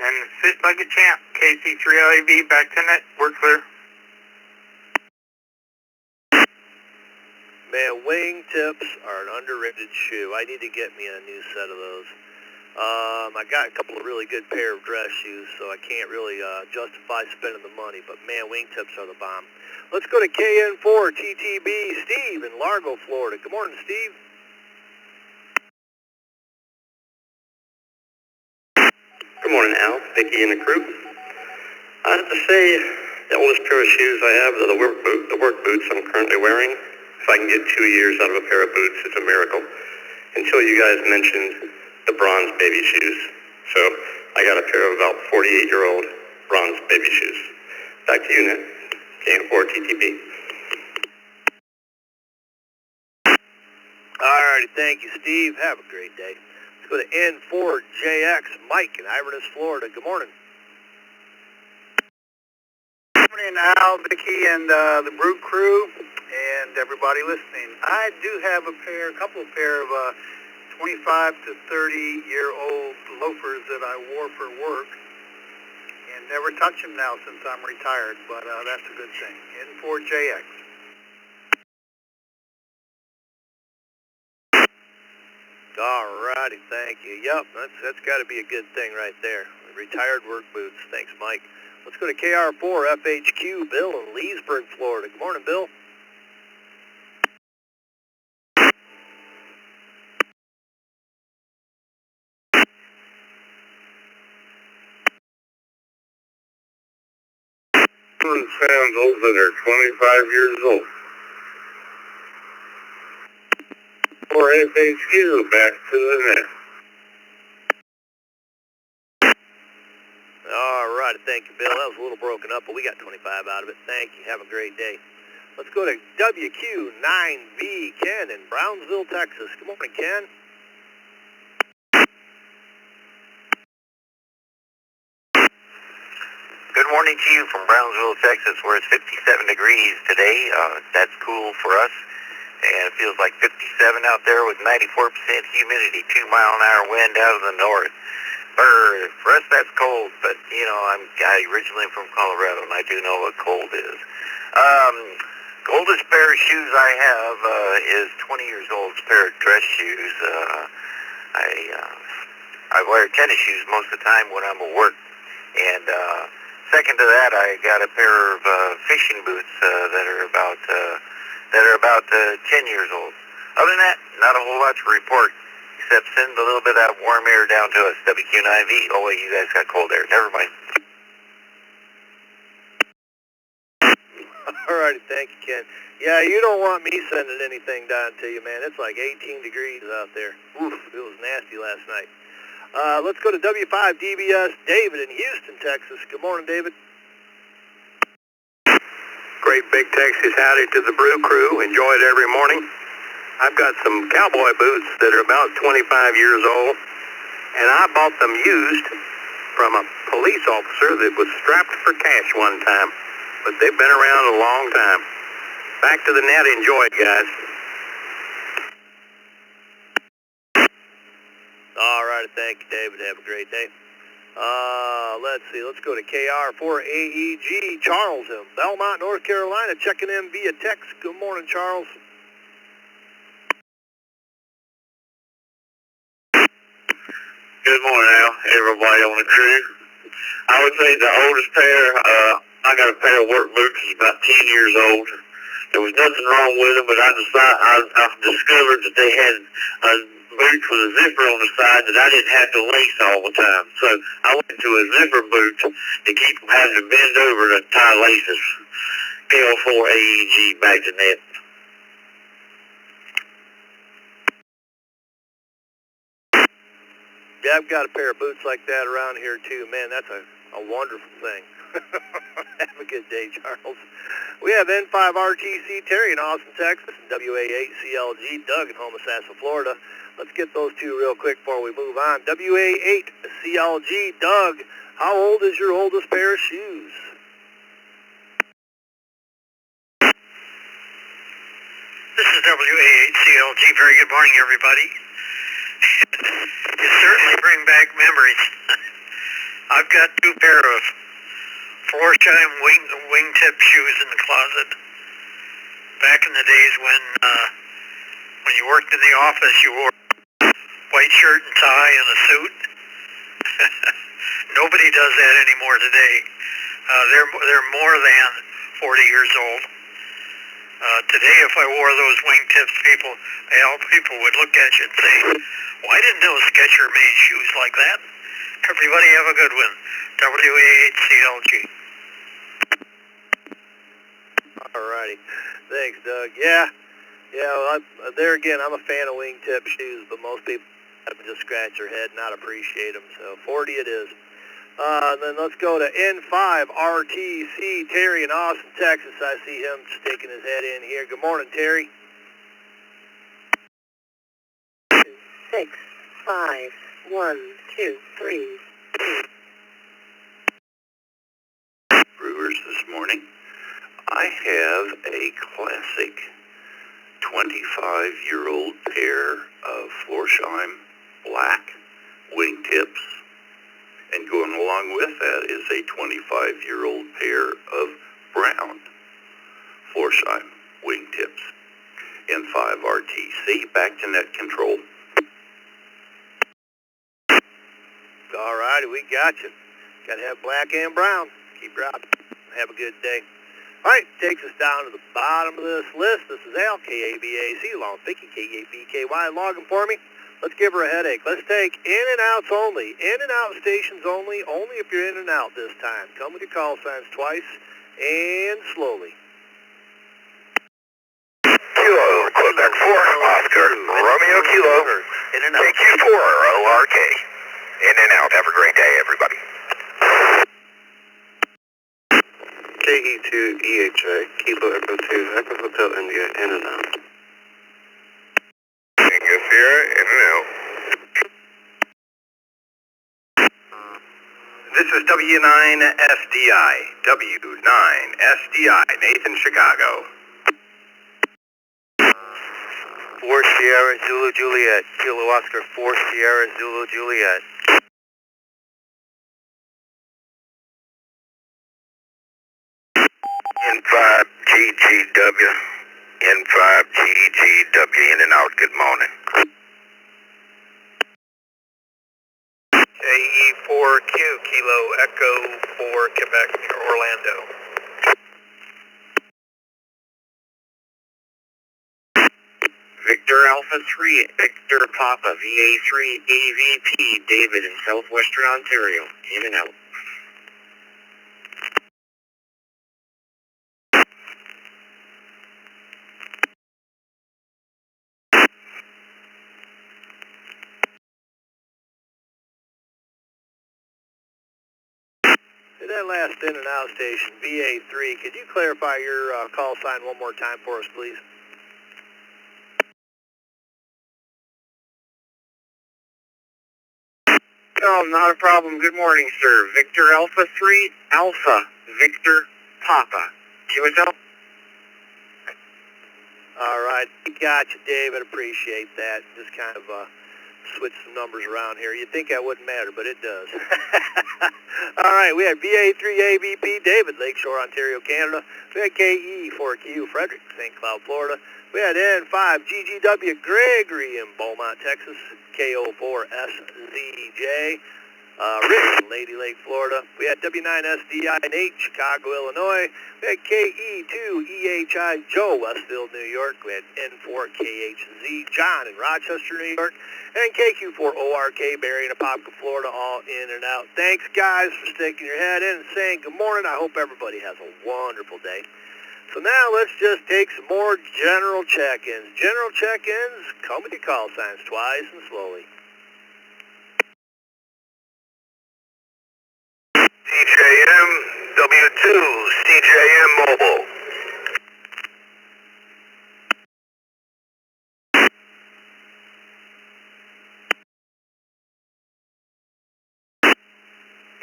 and fit like a champ. KC3LAV, back to net, we're clear. Man, wingtips are an underrated shoe. I need to get me a new set of those. I got a couple of really good pair of dress shoes, so I can't really justify spending the money, but man, wingtips are the bomb. Let's go to KN4 TTB Steve in Largo, Florida. Good morning, Steve. Good morning, Al, Vicky, and the crew. I have to say, the oldest pair of shoes I have are the work boots I'm currently wearing. If I can get 2 years out of a pair of boots, it's a miracle. Until you guys mentioned the bronze baby shoes. So I got a pair of about 48-year-old bronze baby shoes. Back to you, Nick. KN4 TTB. All righty, thank you, Steve. Have a great day. Let's go to N4JX Mike in Inverness, Florida. Good morning. Good morning, Al, Vicky, and the Brew crew, and everybody listening. I do have a couple of pair of 25 to 30-year-old loafers that I wore for work, and never touch them now since I'm retired, but that's a good thing. N4JX. All righty, thank you. Yep, that's got to be a good thing right there. Retired work boots. Thanks, Mike. Let's go to KR4 FHQ, Bill in Leesburg, Florida. Good morning, Bill. Sandals that are 25 years old. For FHQ, back to the net. All right, thank you, Bill. That was a little broken up, but we got 25 out of it. Thank you. Have a great day. Let's go to WQ9V, Ken in Brownsville, Texas. Good morning, Ken. Good morning to you from Brownsville, Texas, where it's 57 degrees today. That's cool for us. And it feels like 57 out there with 94% humidity, 2-mile-an-hour wind out of the north. For us, that's cold, but, you know, I'm originally from Colorado, and I do know what cold is. Oldest pair of shoes I have is 20 years old, pair of dress shoes. I wear tennis shoes most of the time when I'm at work. And second to that, I got a pair of fishing boots that are about 10 years old. Other than that, not a whole lot to report, except send a little bit of that warm air down to us. WQ9V. Oh wait, you guys got cold air. Never mind. All righty, thank you, Ken. Yeah, you don't want me sending anything down to you, man. It's like 18 degrees out there. Oof, it was nasty last night. Let's go to W5DBS David in Houston, Texas. Good morning, David. Great big Texas howdy to the Brew crew. Enjoy it every morning. I've got some cowboy boots that are about 25 years old, and I bought them used from a police officer that was strapped for cash one time, but they've been around a long time. Back to the net. Enjoy it, guys. All right, thank you, David. Have a great day. Let's see. Let's go to KR4AEG, Charles in Belmont, North Carolina, checking in via text. Good morning, Charles. Good morning, Al. Everybody on the crew. I would say the oldest pair, I got a pair of work boots that's about 10 years old. There was nothing wrong with them, but I discovered that they had a boots with a zipper on the side that I didn't have to lace all the time. So I went to a zipper boot to keep from having to bend over to tie laces. PL4 AEG back to net. Yeah, I've got a pair of boots like that around here too. Man, that's a wonderful thing. Have a good day, Charles. We have N5RTC Terry in Austin, Texas, and WA8CLG Doug in Homosassa, Florida. Let's get those two real quick before we move on. WA8CLG Doug, how old is your oldest pair of shoes? This is WA8CLG. Very good morning, everybody. You certainly bring back memories. I've got two pair of Florsheim wingtip shoes in the closet. Back in the days when you worked in the office, you wore white shirt and tie and a suit. Nobody does that anymore today. They're more than 40 years old. Today, if I wore those wingtips, people would look at you and say, "Why didn't those Skechers made shoes like that?" Everybody have a good one. WA8CLG. Alrighty. Thanks, Doug. Yeah, well, there again, I'm a fan of wingtip shoes, but most people have to just scratch their head and not appreciate them. So 40 it is. Then let's go to N5RTC Terry in Austin, Texas. I see him sticking his head in here. Good morning, Terry. 6, 5, 1, 2, 3. Brewers this morning. I have a classic 25-year-old pair of Florsheim black wingtips, and going along with that is a 25-year-old pair of brown Florsheim wingtips. N5RTC, back to net control. All righty, we got you. Got to have black and brown. Keep rocking. Have a good day. All right, takes us down to the bottom of this list. This is Al, KABAC, along with Vicky, KABKY, logging for me. Let's give her a headache. Let's take in and outs only. In and out stations only if you're in and out this time. Come with your call signs twice and slowly. Kilo, Quebec 4, Oscar, Romeo Kilo, KQ4, ORK. In and out. Have a great day, everybody. KE2 EHA, Kilo Echo 2, Echo Hotel India, in and out. Tango Sierra, in and out. This is W9SDI, W9SDI, Nathan, Chicago. 4 Sierra Zulu Juliet, Kilo Oscar 4 Sierra Zulu Juliet. N5GGW, N5GGW, in and out. Good morning. AE4Q, Kilo Echo 4, Quebec, near Orlando. Victor Alpha 3, Victor Papa, VA3, AVP, David in southwestern Ontario, in and out. Hey, that last in and out station, VA3, could you clarify your call sign one more time for us, please? Oh, not a problem. Good morning, sir. Victor Alpha 3, Alpha, Victor Papa. QSL? All right, got you, David. Appreciate that. Just kind of switch some numbers around here. You'd think that wouldn't matter, but it does. All right, we had VA3 AVP, David, Lakeshore, Ontario, Canada. We had KE4Q, Frederick, St. Cloud, Florida. We had N5GGW, Gregory in Beaumont, Texas. KO4SZJ, Rick in Lady Lake, Florida. We had W9SDI Nate, Chicago, Illinois. We had KE2EHI Joe, Westfield, New York. We had N4KHZ John in Rochester, New York. And KQ4ORK Barry in Apopka, Florida, all in and out. Thanks, guys, for sticking your head in and saying good morning. I hope everybody has a wonderful day. So now let's just take some more general check-ins. General check-ins, come with your call signs twice and slowly. CJM W2, CJM Mobile.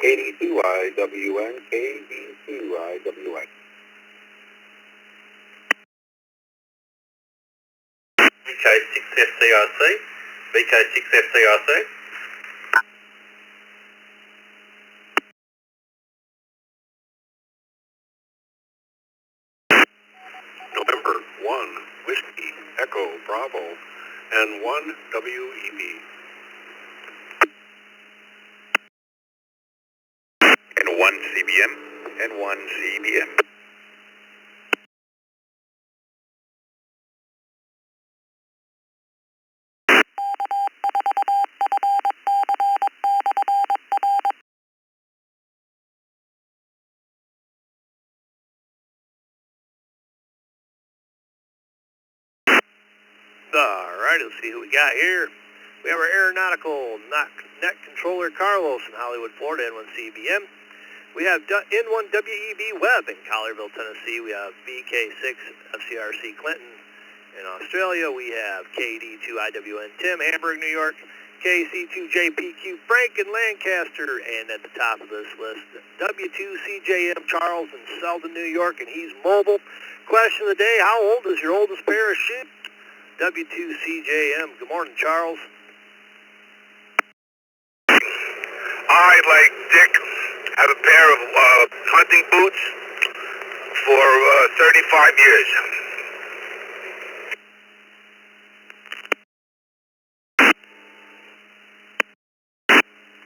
KD2IWN, KD2IWN. VK6FCRC, VK6FCRC. November 1, Whiskey, Echo, Bravo, and 1 WEB. And 1 CBM, and 1 CBM. Alright, let's see who we got here. We have our aeronautical net controller Carlos in Hollywood, Florida, N1CBM. We have N1WEB Webb in Collierville, Tennessee. We have VK6 FCRC Clinton in Australia. We have KD2IWN Tim, Hamburg, New York. KC2JPQ Frank in Lancaster. And at the top of this list, W2CJM Charles in Selden, New York, and he's mobile. Question of the day, how old is your oldest pair of shoes? W2CJM. Good morning, Charles. I, like Dick, have a pair of hunting boots for 35 years.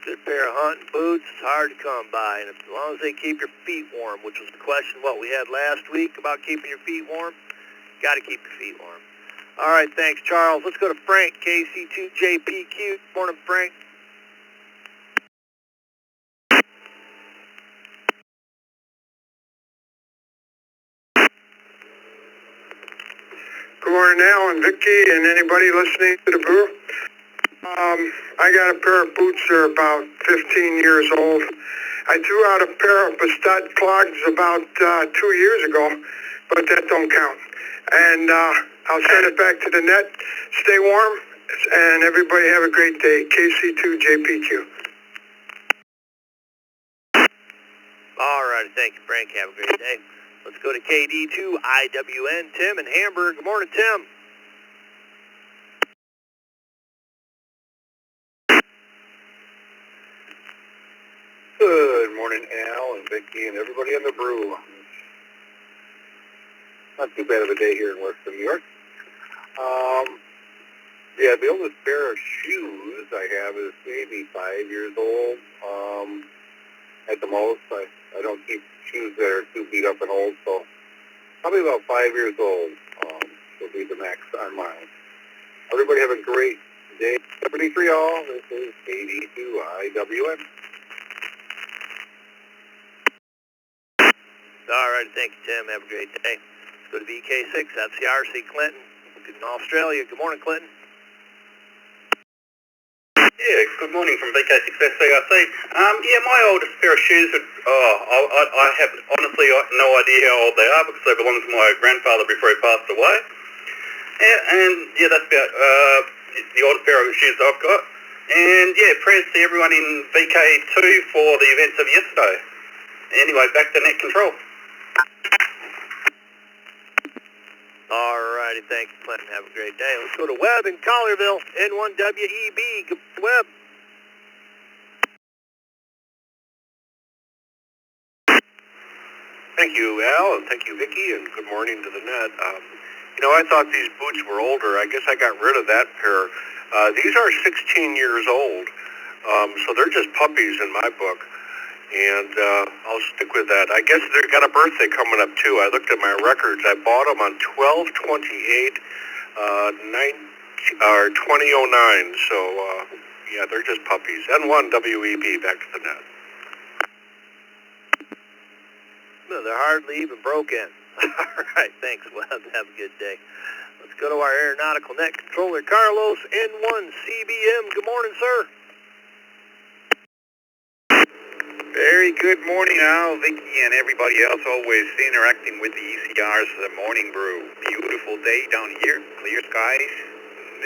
Good pair of hunting boots. It's hard to come by, and as long as they keep your feet warm, which was the question what we had last week about keeping your feet warm, got to keep your feet warm. All right, thanks, Charles. Let's go to Frank, KC2JPQ. Morning, Frank. Good morning, Al and Vicky and anybody listening to the Brew. I got a pair of boots that are about 15 years old. I threw out a pair of Bastet clogs about 2 years ago, but that don't count. And I'll send it back to the net. Stay warm, and everybody have a great day. KC2JPQ. All right, thank you, Frank. Have a great day. Let's go to KD2IWN, Tim in Hamburg. Good morning, Tim. Good morning, Al and Vicky and everybody on the Brew. Not too bad of a day here in Western New York. Yeah, the oldest pair of shoes I have is maybe 5 years old. At the most, I don't keep shoes that are too beat up and old, so probably about 5 years old will be the max on mine. Everybody have a great day. 73 all. This is KD2IWN. All right, thank you, Tim. Have a great day. Let's go to VK6, FCRC Clinton in Australia. Good morning, Clinton. Yeah, good morning from VK6FCRC. Yeah, my oldest pair of shoes, I have honestly no idea how old they are because they belong to my grandfather before he passed away. Yeah, that's about the oldest pair of shoes I've got. And yeah, prayers to everyone in VK2 for the events of yesterday. Anyway, back to net control. All righty, thank you, Clinton. Have a great day. Let's go to Webb in Collierville, N1WEB. Good Webb. Thank you, Al, and thank you, Vicky, and good morning to the net. You know, I thought these boots were older. I guess I got rid of that pair. These are 16 years old. So they're just puppies in my book, and I'll stick with that. I guess they've got a birthday coming up too. I looked at my records. I bought them on 12/28, 2009. So yeah, they're just puppies. N1 WEB, back to the net. No, they're hardly even broken. All right, thanks, Webb. Have a good day. Let's go to our Aeronautical Net Controller, Carlos, N1 CBM. Good morning, sir. Very good morning, Al, Vicky, and everybody else always interacting with the ECRs of the morning brew. Beautiful day down here, clear skies,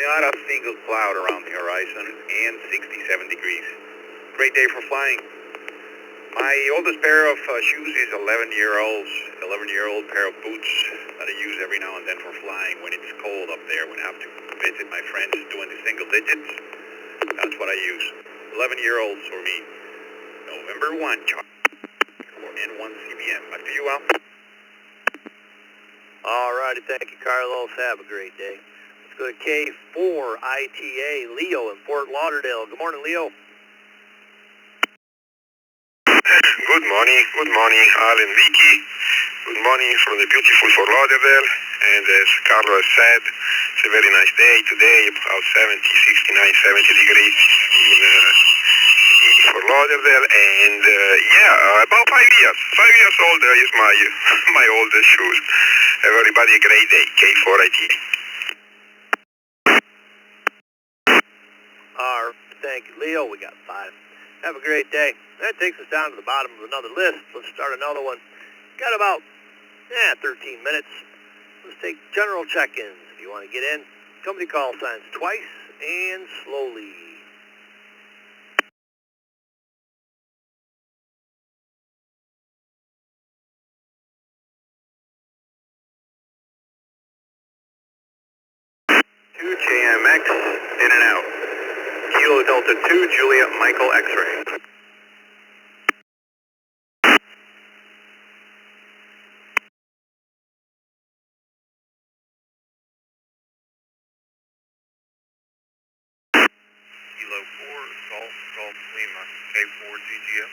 not a single cloud around the horizon, and 67 degrees. Great day for flying. My oldest pair of shoes is 11-year-old pair of boots that I use every now and then for flying when it's cold up there, when I have to visit my friends doing the single digits. That's what I use. 11-year-olds for me. November 1, or N1 CBM. Back to you, Al. All righty, thank you, Carlos. Have a great day. Let's go to K4 ITA, Leo in Fort Lauderdale. Good morning, Leo. Good morning, Al and Vicky. Good morning from the beautiful Fort Lauderdale. And as Carlos said, it's a very nice day today, about 69, 70 degrees in Fort Lauderdale. And about 5 years. 5 years old is my oldest shoes. Everybody a great day. K4 IT. All right, thank you, Leo. We got 5. Have a great day. That takes us down to the bottom of another list. Let's start another one. Got about 13 minutes. Let's take general check-ins. If you want to get in, company call signs twice and slowly. JMX, in and out. Kilo Delta 2, Juliet Michael X-ray. Kilo 4, Golf Lima, K4 GGF.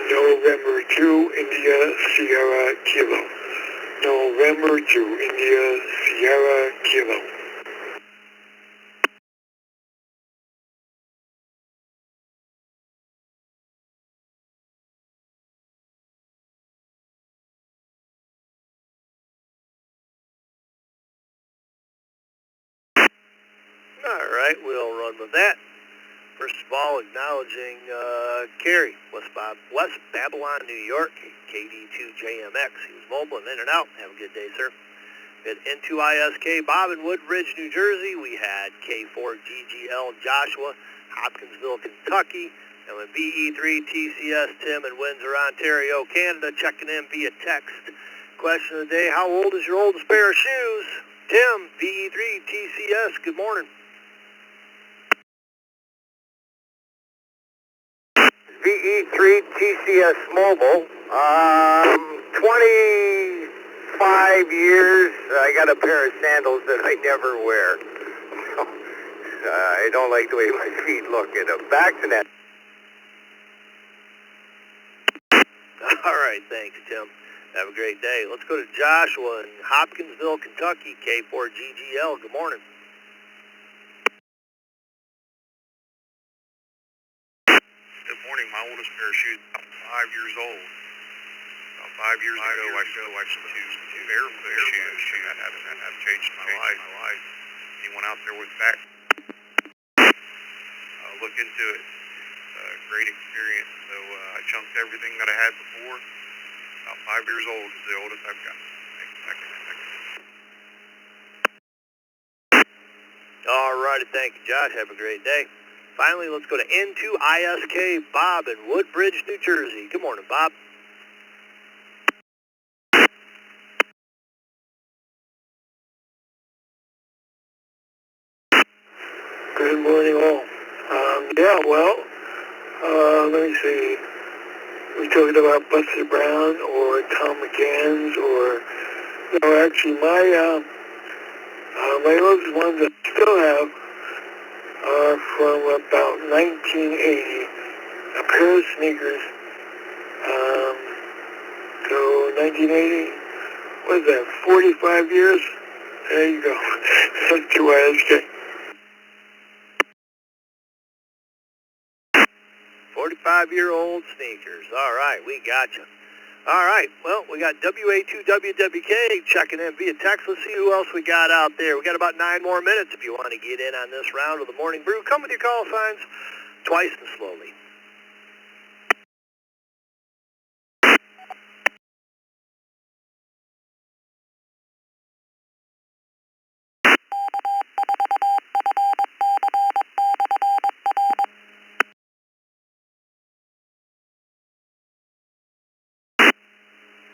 November 2, India, Sierra Kilo. November 2, India, Sierra Kilo. All right, we'll run with that. First of all, acknowledging Kerry, West Babylon, New York, KD2JMX. He was mobile and in and out. Have a good day, sir. We had N2ISK, Bob in Woodbridge, New Jersey. We had K4GGL, Joshua, Hopkinsville, Kentucky. And with BE3TCS, Tim in Windsor, Ontario, Canada, checking in via text. Question of the day, how old is your oldest pair of shoes? Tim, BE3TCS, good morning. VE3TCS Mobile, 25 years. I got a pair of sandals that I never wear. I don't like the way my feet look in them. Back to that. All right, thanks, Tim. Have a great day. Let's go to Joshua in Hopkinsville, Kentucky, K4GGL. Good morning. Good morning. My oldest pair of shoes, about 5 years old. About 5 years ago, I switched to barefoot shoes, and that changed my life. Anyone out there with back, look into it. Great experience. So I chunked everything that I had before. About 5 years old is the oldest I've got. All righty, thank you, Josh. Have a great day. Finally, let's go to N2ISK, Bob in Woodbridge, New Jersey. Good morning, Bob. Good morning, all. Let me see. We talking about Buster Brown or Tom McGann's or No, actually, my oldest ones I still have are from about 1980. A pair of sneakers. So 1980, what is that, 45 years? There you go. That's too much. 45-year-old sneakers. All right, we got you. All right, well, we got WA2WWK checking in via text. Let's see who else we got out there. We got about 9 more minutes if you want to get in on this round of the Morning Brew. Come with your call signs twice and slowly.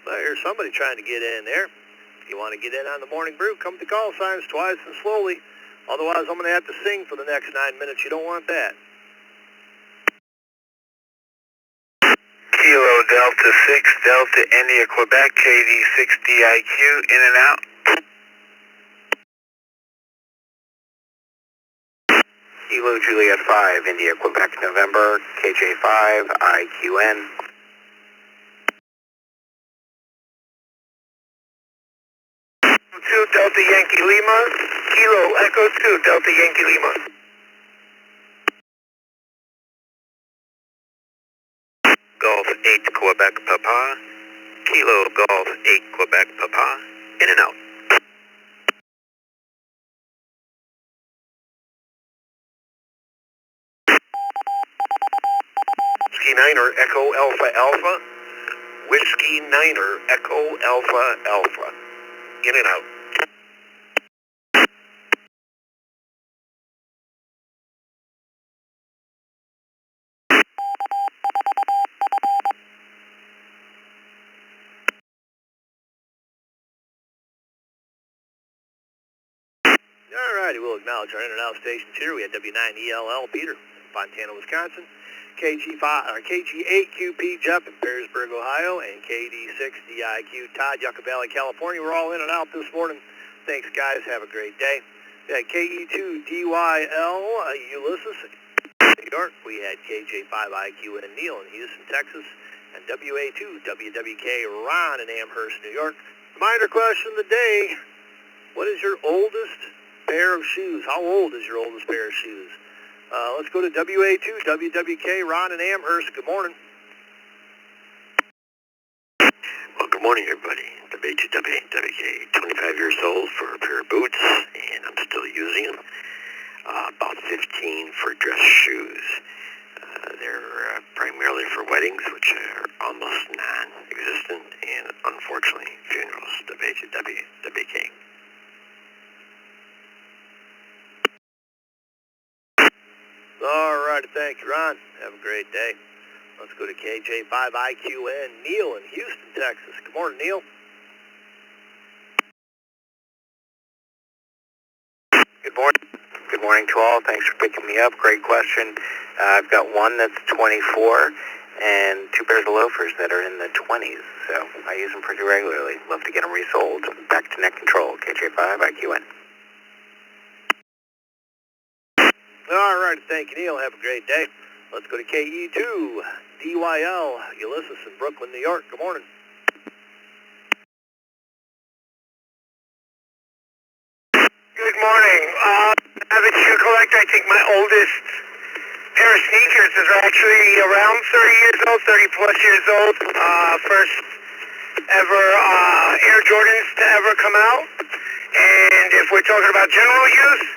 Well, here's somebody trying to get in there. If you want to get in on the Morning Brew, come to call signs twice and slowly. Otherwise, I'm going to have to sing for the next 9 minutes. You don't want that. Kilo Delta 6 Delta India Quebec KD 6DIQ in and out. Kilo Juliet 5 India Quebec November KJ5 IQN. 2 Delta Yankee Lima, Kilo Echo 2 Delta Yankee Lima. Golf 8 Quebec Papa, Kilo Golf 8 Quebec Papa, in and out. Whiskey Niner Echo Alpha Alpha, Whiskey Niner Echo Alpha Alpha, in and out. All righty, we'll acknowledge our in and out stations here. We had W9ELL Peter, Fontana, Wisconsin, KG8QP Jeff in Perrysburg, Ohio, and KD6DIQ Todd, Yucca Valley, California. We're all in and out this morning. Thanks, guys. Have a great day. We had KE2DYL Ulysses, New York. We had KJ5IQ in Neal in Houston, Texas, and WA2WWK Ron in Amherst, New York. Reminder question of the day. What is your oldest pair of shoes? How old is your oldest pair of shoes? Let's go to WA2, WWK, Ron and Amherst. Good morning. Well, good morning, everybody. WA2, WWK, 25 years old for a pair of boots, and I'm still using them. About 15 for dress shoes. They're primarily for weddings, which are almost non-existent, and unfortunately, funerals. WA2, WWK. All right, thank you, Ron. Have a great day. Let's go to KJ5IQN, Neil in Houston, Texas. Good morning, Neil. Good morning. Good morning to all. Thanks for picking me up. Great question. I've got one that's 24 and 2 pairs of loafers that are in the 20s. So I use them pretty regularly. Love to get them resold. Back to net control. KJ5IQN. All right, thank you, Neil. Have a great day. Let's go to KE2, DYL, Ulysses in Brooklyn, New York. Good morning. Good morning. As a shoe collector, I think my oldest pair of sneakers is actually around 30 years old, 30 plus years old. First ever Air Jordans to ever come out. And if we're talking about general use,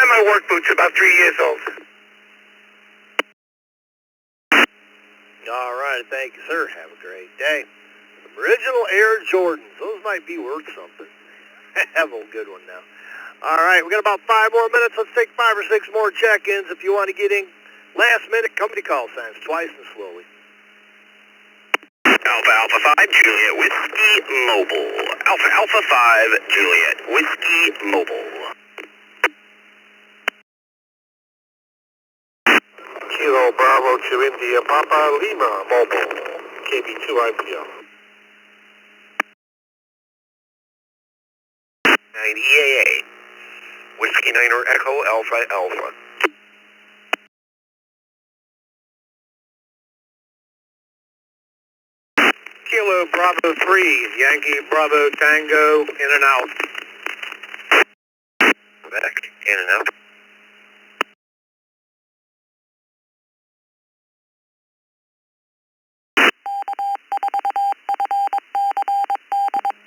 my work boots are about 3 years old. All right, thank you, sir. Have a great day. Original Air Jordans. Those might be worth something. Have a good one now. All right, we got about 5 more minutes. Let's take 5 or 6 more check-ins. If you want to get in last minute, company call signs twice and slowly. Alpha Alpha 5 Juliet Whiskey Mobile. Alpha Alpha 5 Juliet Whiskey Mobile. Kilo Bravo to India Papa Lima Mobile. KB2 IPO. EAA. Whiskey Niner Echo Alpha Alpha. Kilo Bravo 3, Yankee Bravo Tango, in and out. Back, in and out.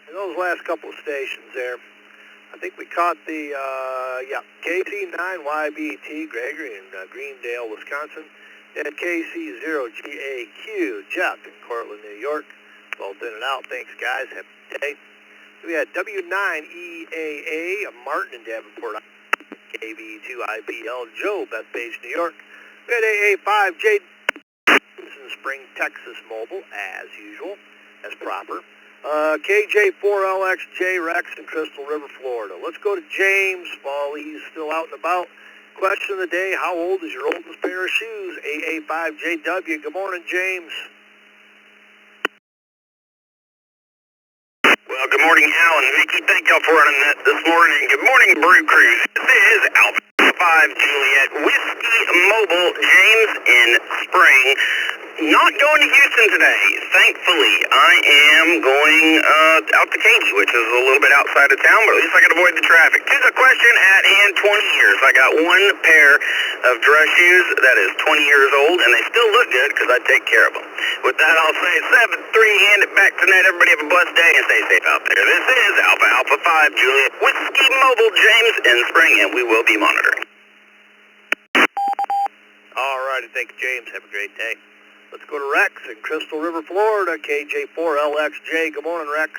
And those last couple of stations there, I think we caught the, KC9YBT, Gregory in Greendale, Wisconsin, and KC0GAQ, Jeff in Cortland, New York. Both in and out. Thanks, guys. Have a good day. We had W9EAA, Martin in Davenport, KB2IPL, Joe, Bethpage, New York. We had AA5J in Spring, Texas, mobile, as usual, as proper. KJ4LXJ Rex in Crystal River, Florida. Let's go to James while he's still out and about. Question of the day, how old is your oldest pair of shoes? AA5JW. Good morning, James. Well, good morning, Al and Vicky. Thank y'all for running that this morning. Good morning, Brew Crews. This is Alpha 5 Juliet Whiskey Mobile, James in Spring. Not going to Houston today. Thankfully, I am going out to Katy, which is a little bit outside of town, but at least I can avoid the traffic. To the question at hand, 20 years. I got one pair of dress shoes that is 20 years old, and they still look good because I take care of them. With that, I'll say 7-3, hand it back to Ned. Everybody have a blessed day and stay safe out there. This is Alpha 5 Juliet Whiskey Mobile, James in Spring, and we will be monitoring. All righty, thank you, James. Have a great day. Let's go to Rex in Crystal River, Florida, KJ4LXJ. Good morning, Rex.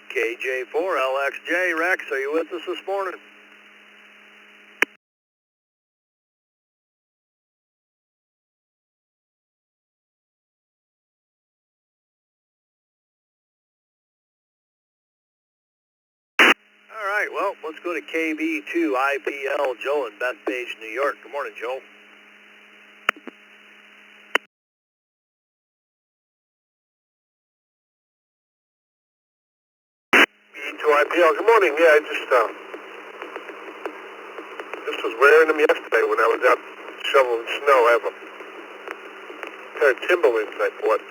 KJ4LXJ. Rex, are you with us this morning? All right, well, let's go to KB2IPL, Joe in Bethpage, New York. Good morning, Joe. KB2IPL, good morning. Yeah, I just was wearing them yesterday when I was out shoveling snow. I have a pair of Timberlands I bought a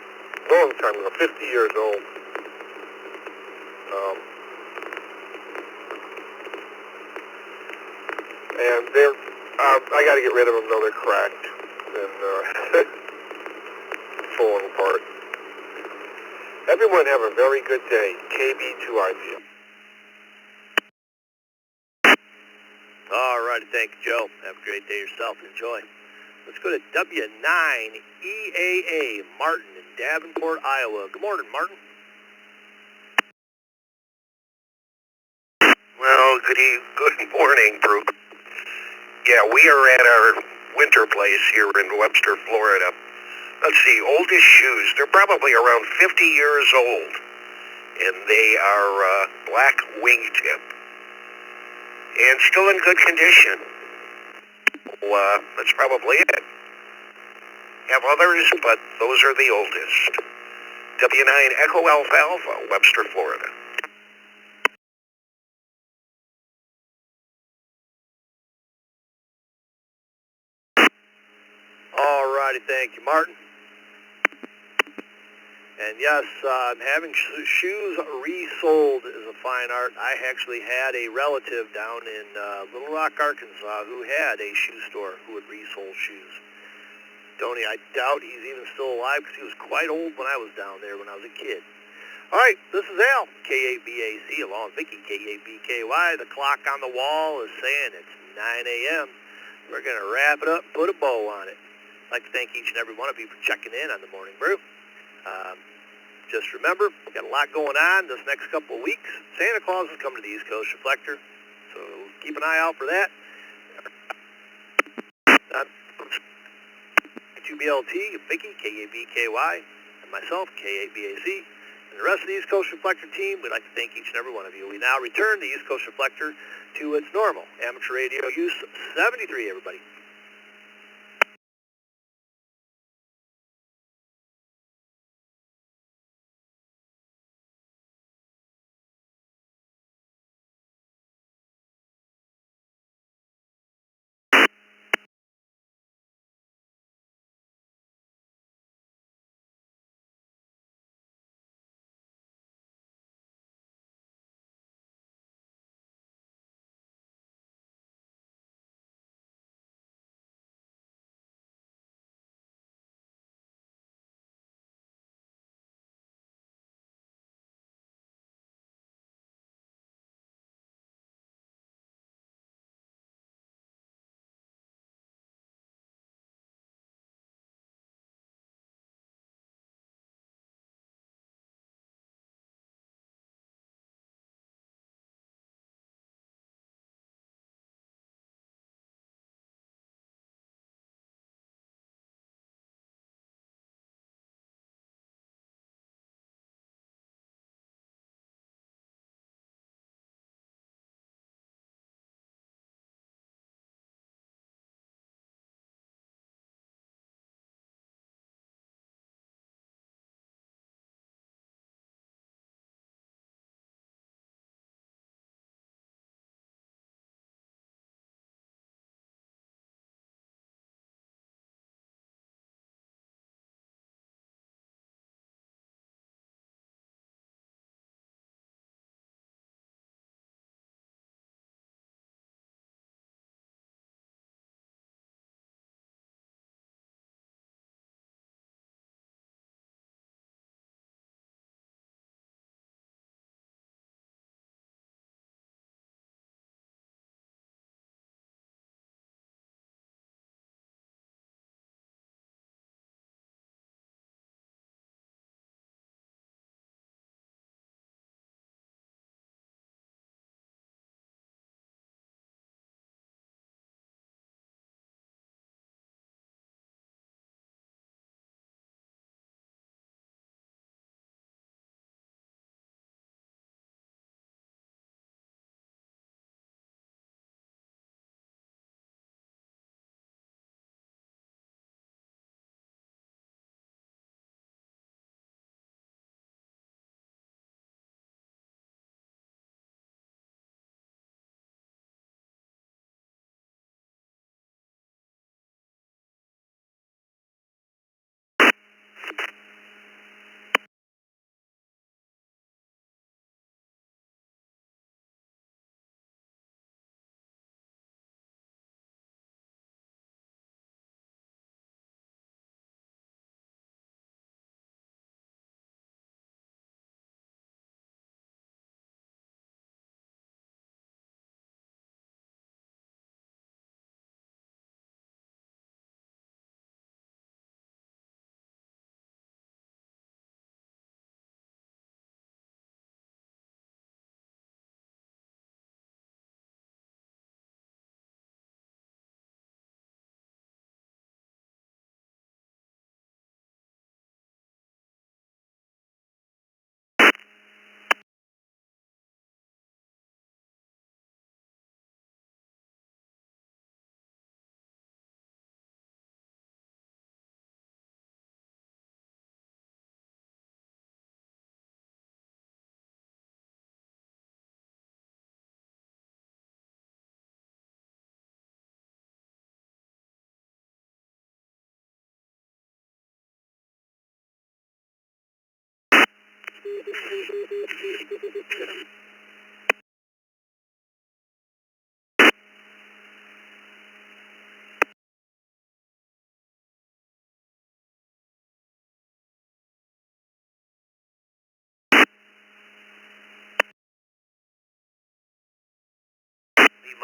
long time ago, 50 years old. And they're, I got to get rid of them though, they're cracked and falling apart. Everyone have a very good day. KB2IPL. All right, thank you, Joe. Have a great day yourself. Enjoy. Let's go to W9EAA, Martin in Davenport, Iowa. Good morning, Martin. Well, good morning, Brew. Yeah, we are at our winter place here in Webster, Florida. Let's see, oldest shoes, they're probably around 50 years old, and they are black wingtip, and still in good condition. Well, that's probably it. Have others, but those are the oldest. W9 Echo Alpha Alpha, Webster, Florida. All righty, thank you, Martin. And yes, having shoes resold is a fine art. I actually had a relative down in Little Rock, Arkansas, who had a shoe store who would resole shoes. Tony, I doubt he's even still alive because he was quite old when I was down there when I was a kid. All right, this is Al, KABAC, along with Vicky, KABKY. The clock on the wall is saying it's 9 a.m. We're going to wrap it up and put a bow on it. I'd like to thank each and every one of you for checking in on the Morning Brew. Just remember, we've got a lot going on this next couple of weeks. Santa Claus is coming to the East Coast Reflector, so keep an eye out for that. QBLT, Vicky, KABKY, and myself, KABAC. And the rest of the East Coast Reflector team, we'd like to thank each and every one of you. We now return the East Coast Reflector to its normal amateur radio use 73, everybody.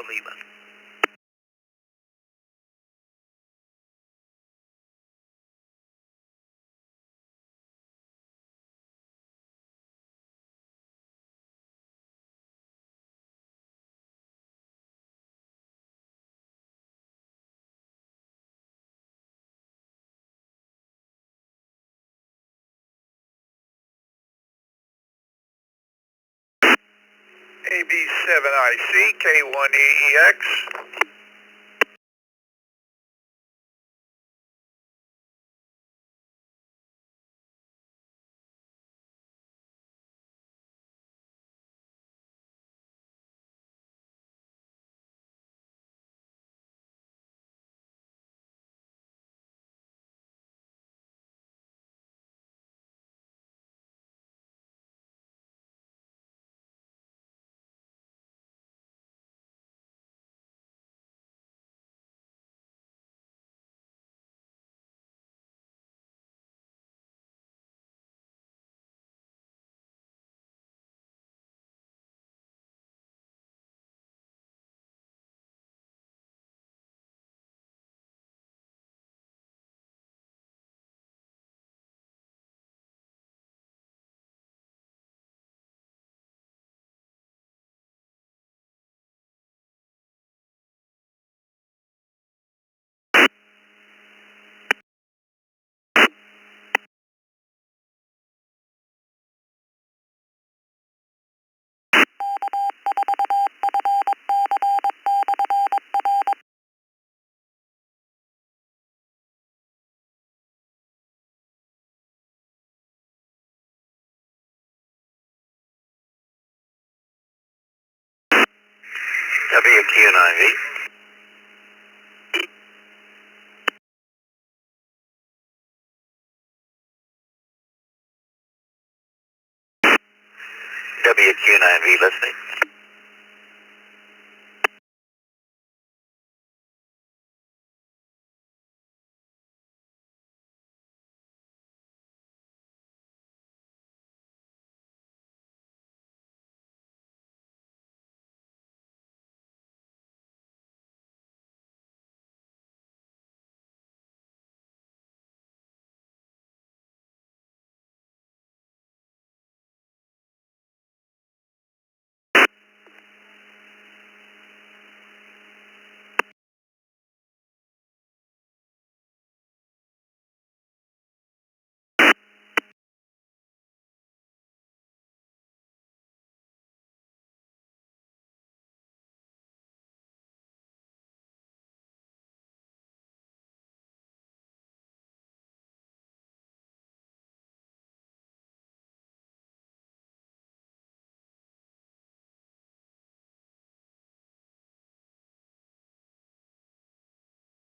Lima. AB7IC, K1AEX. WQ9V. WQ9V listening.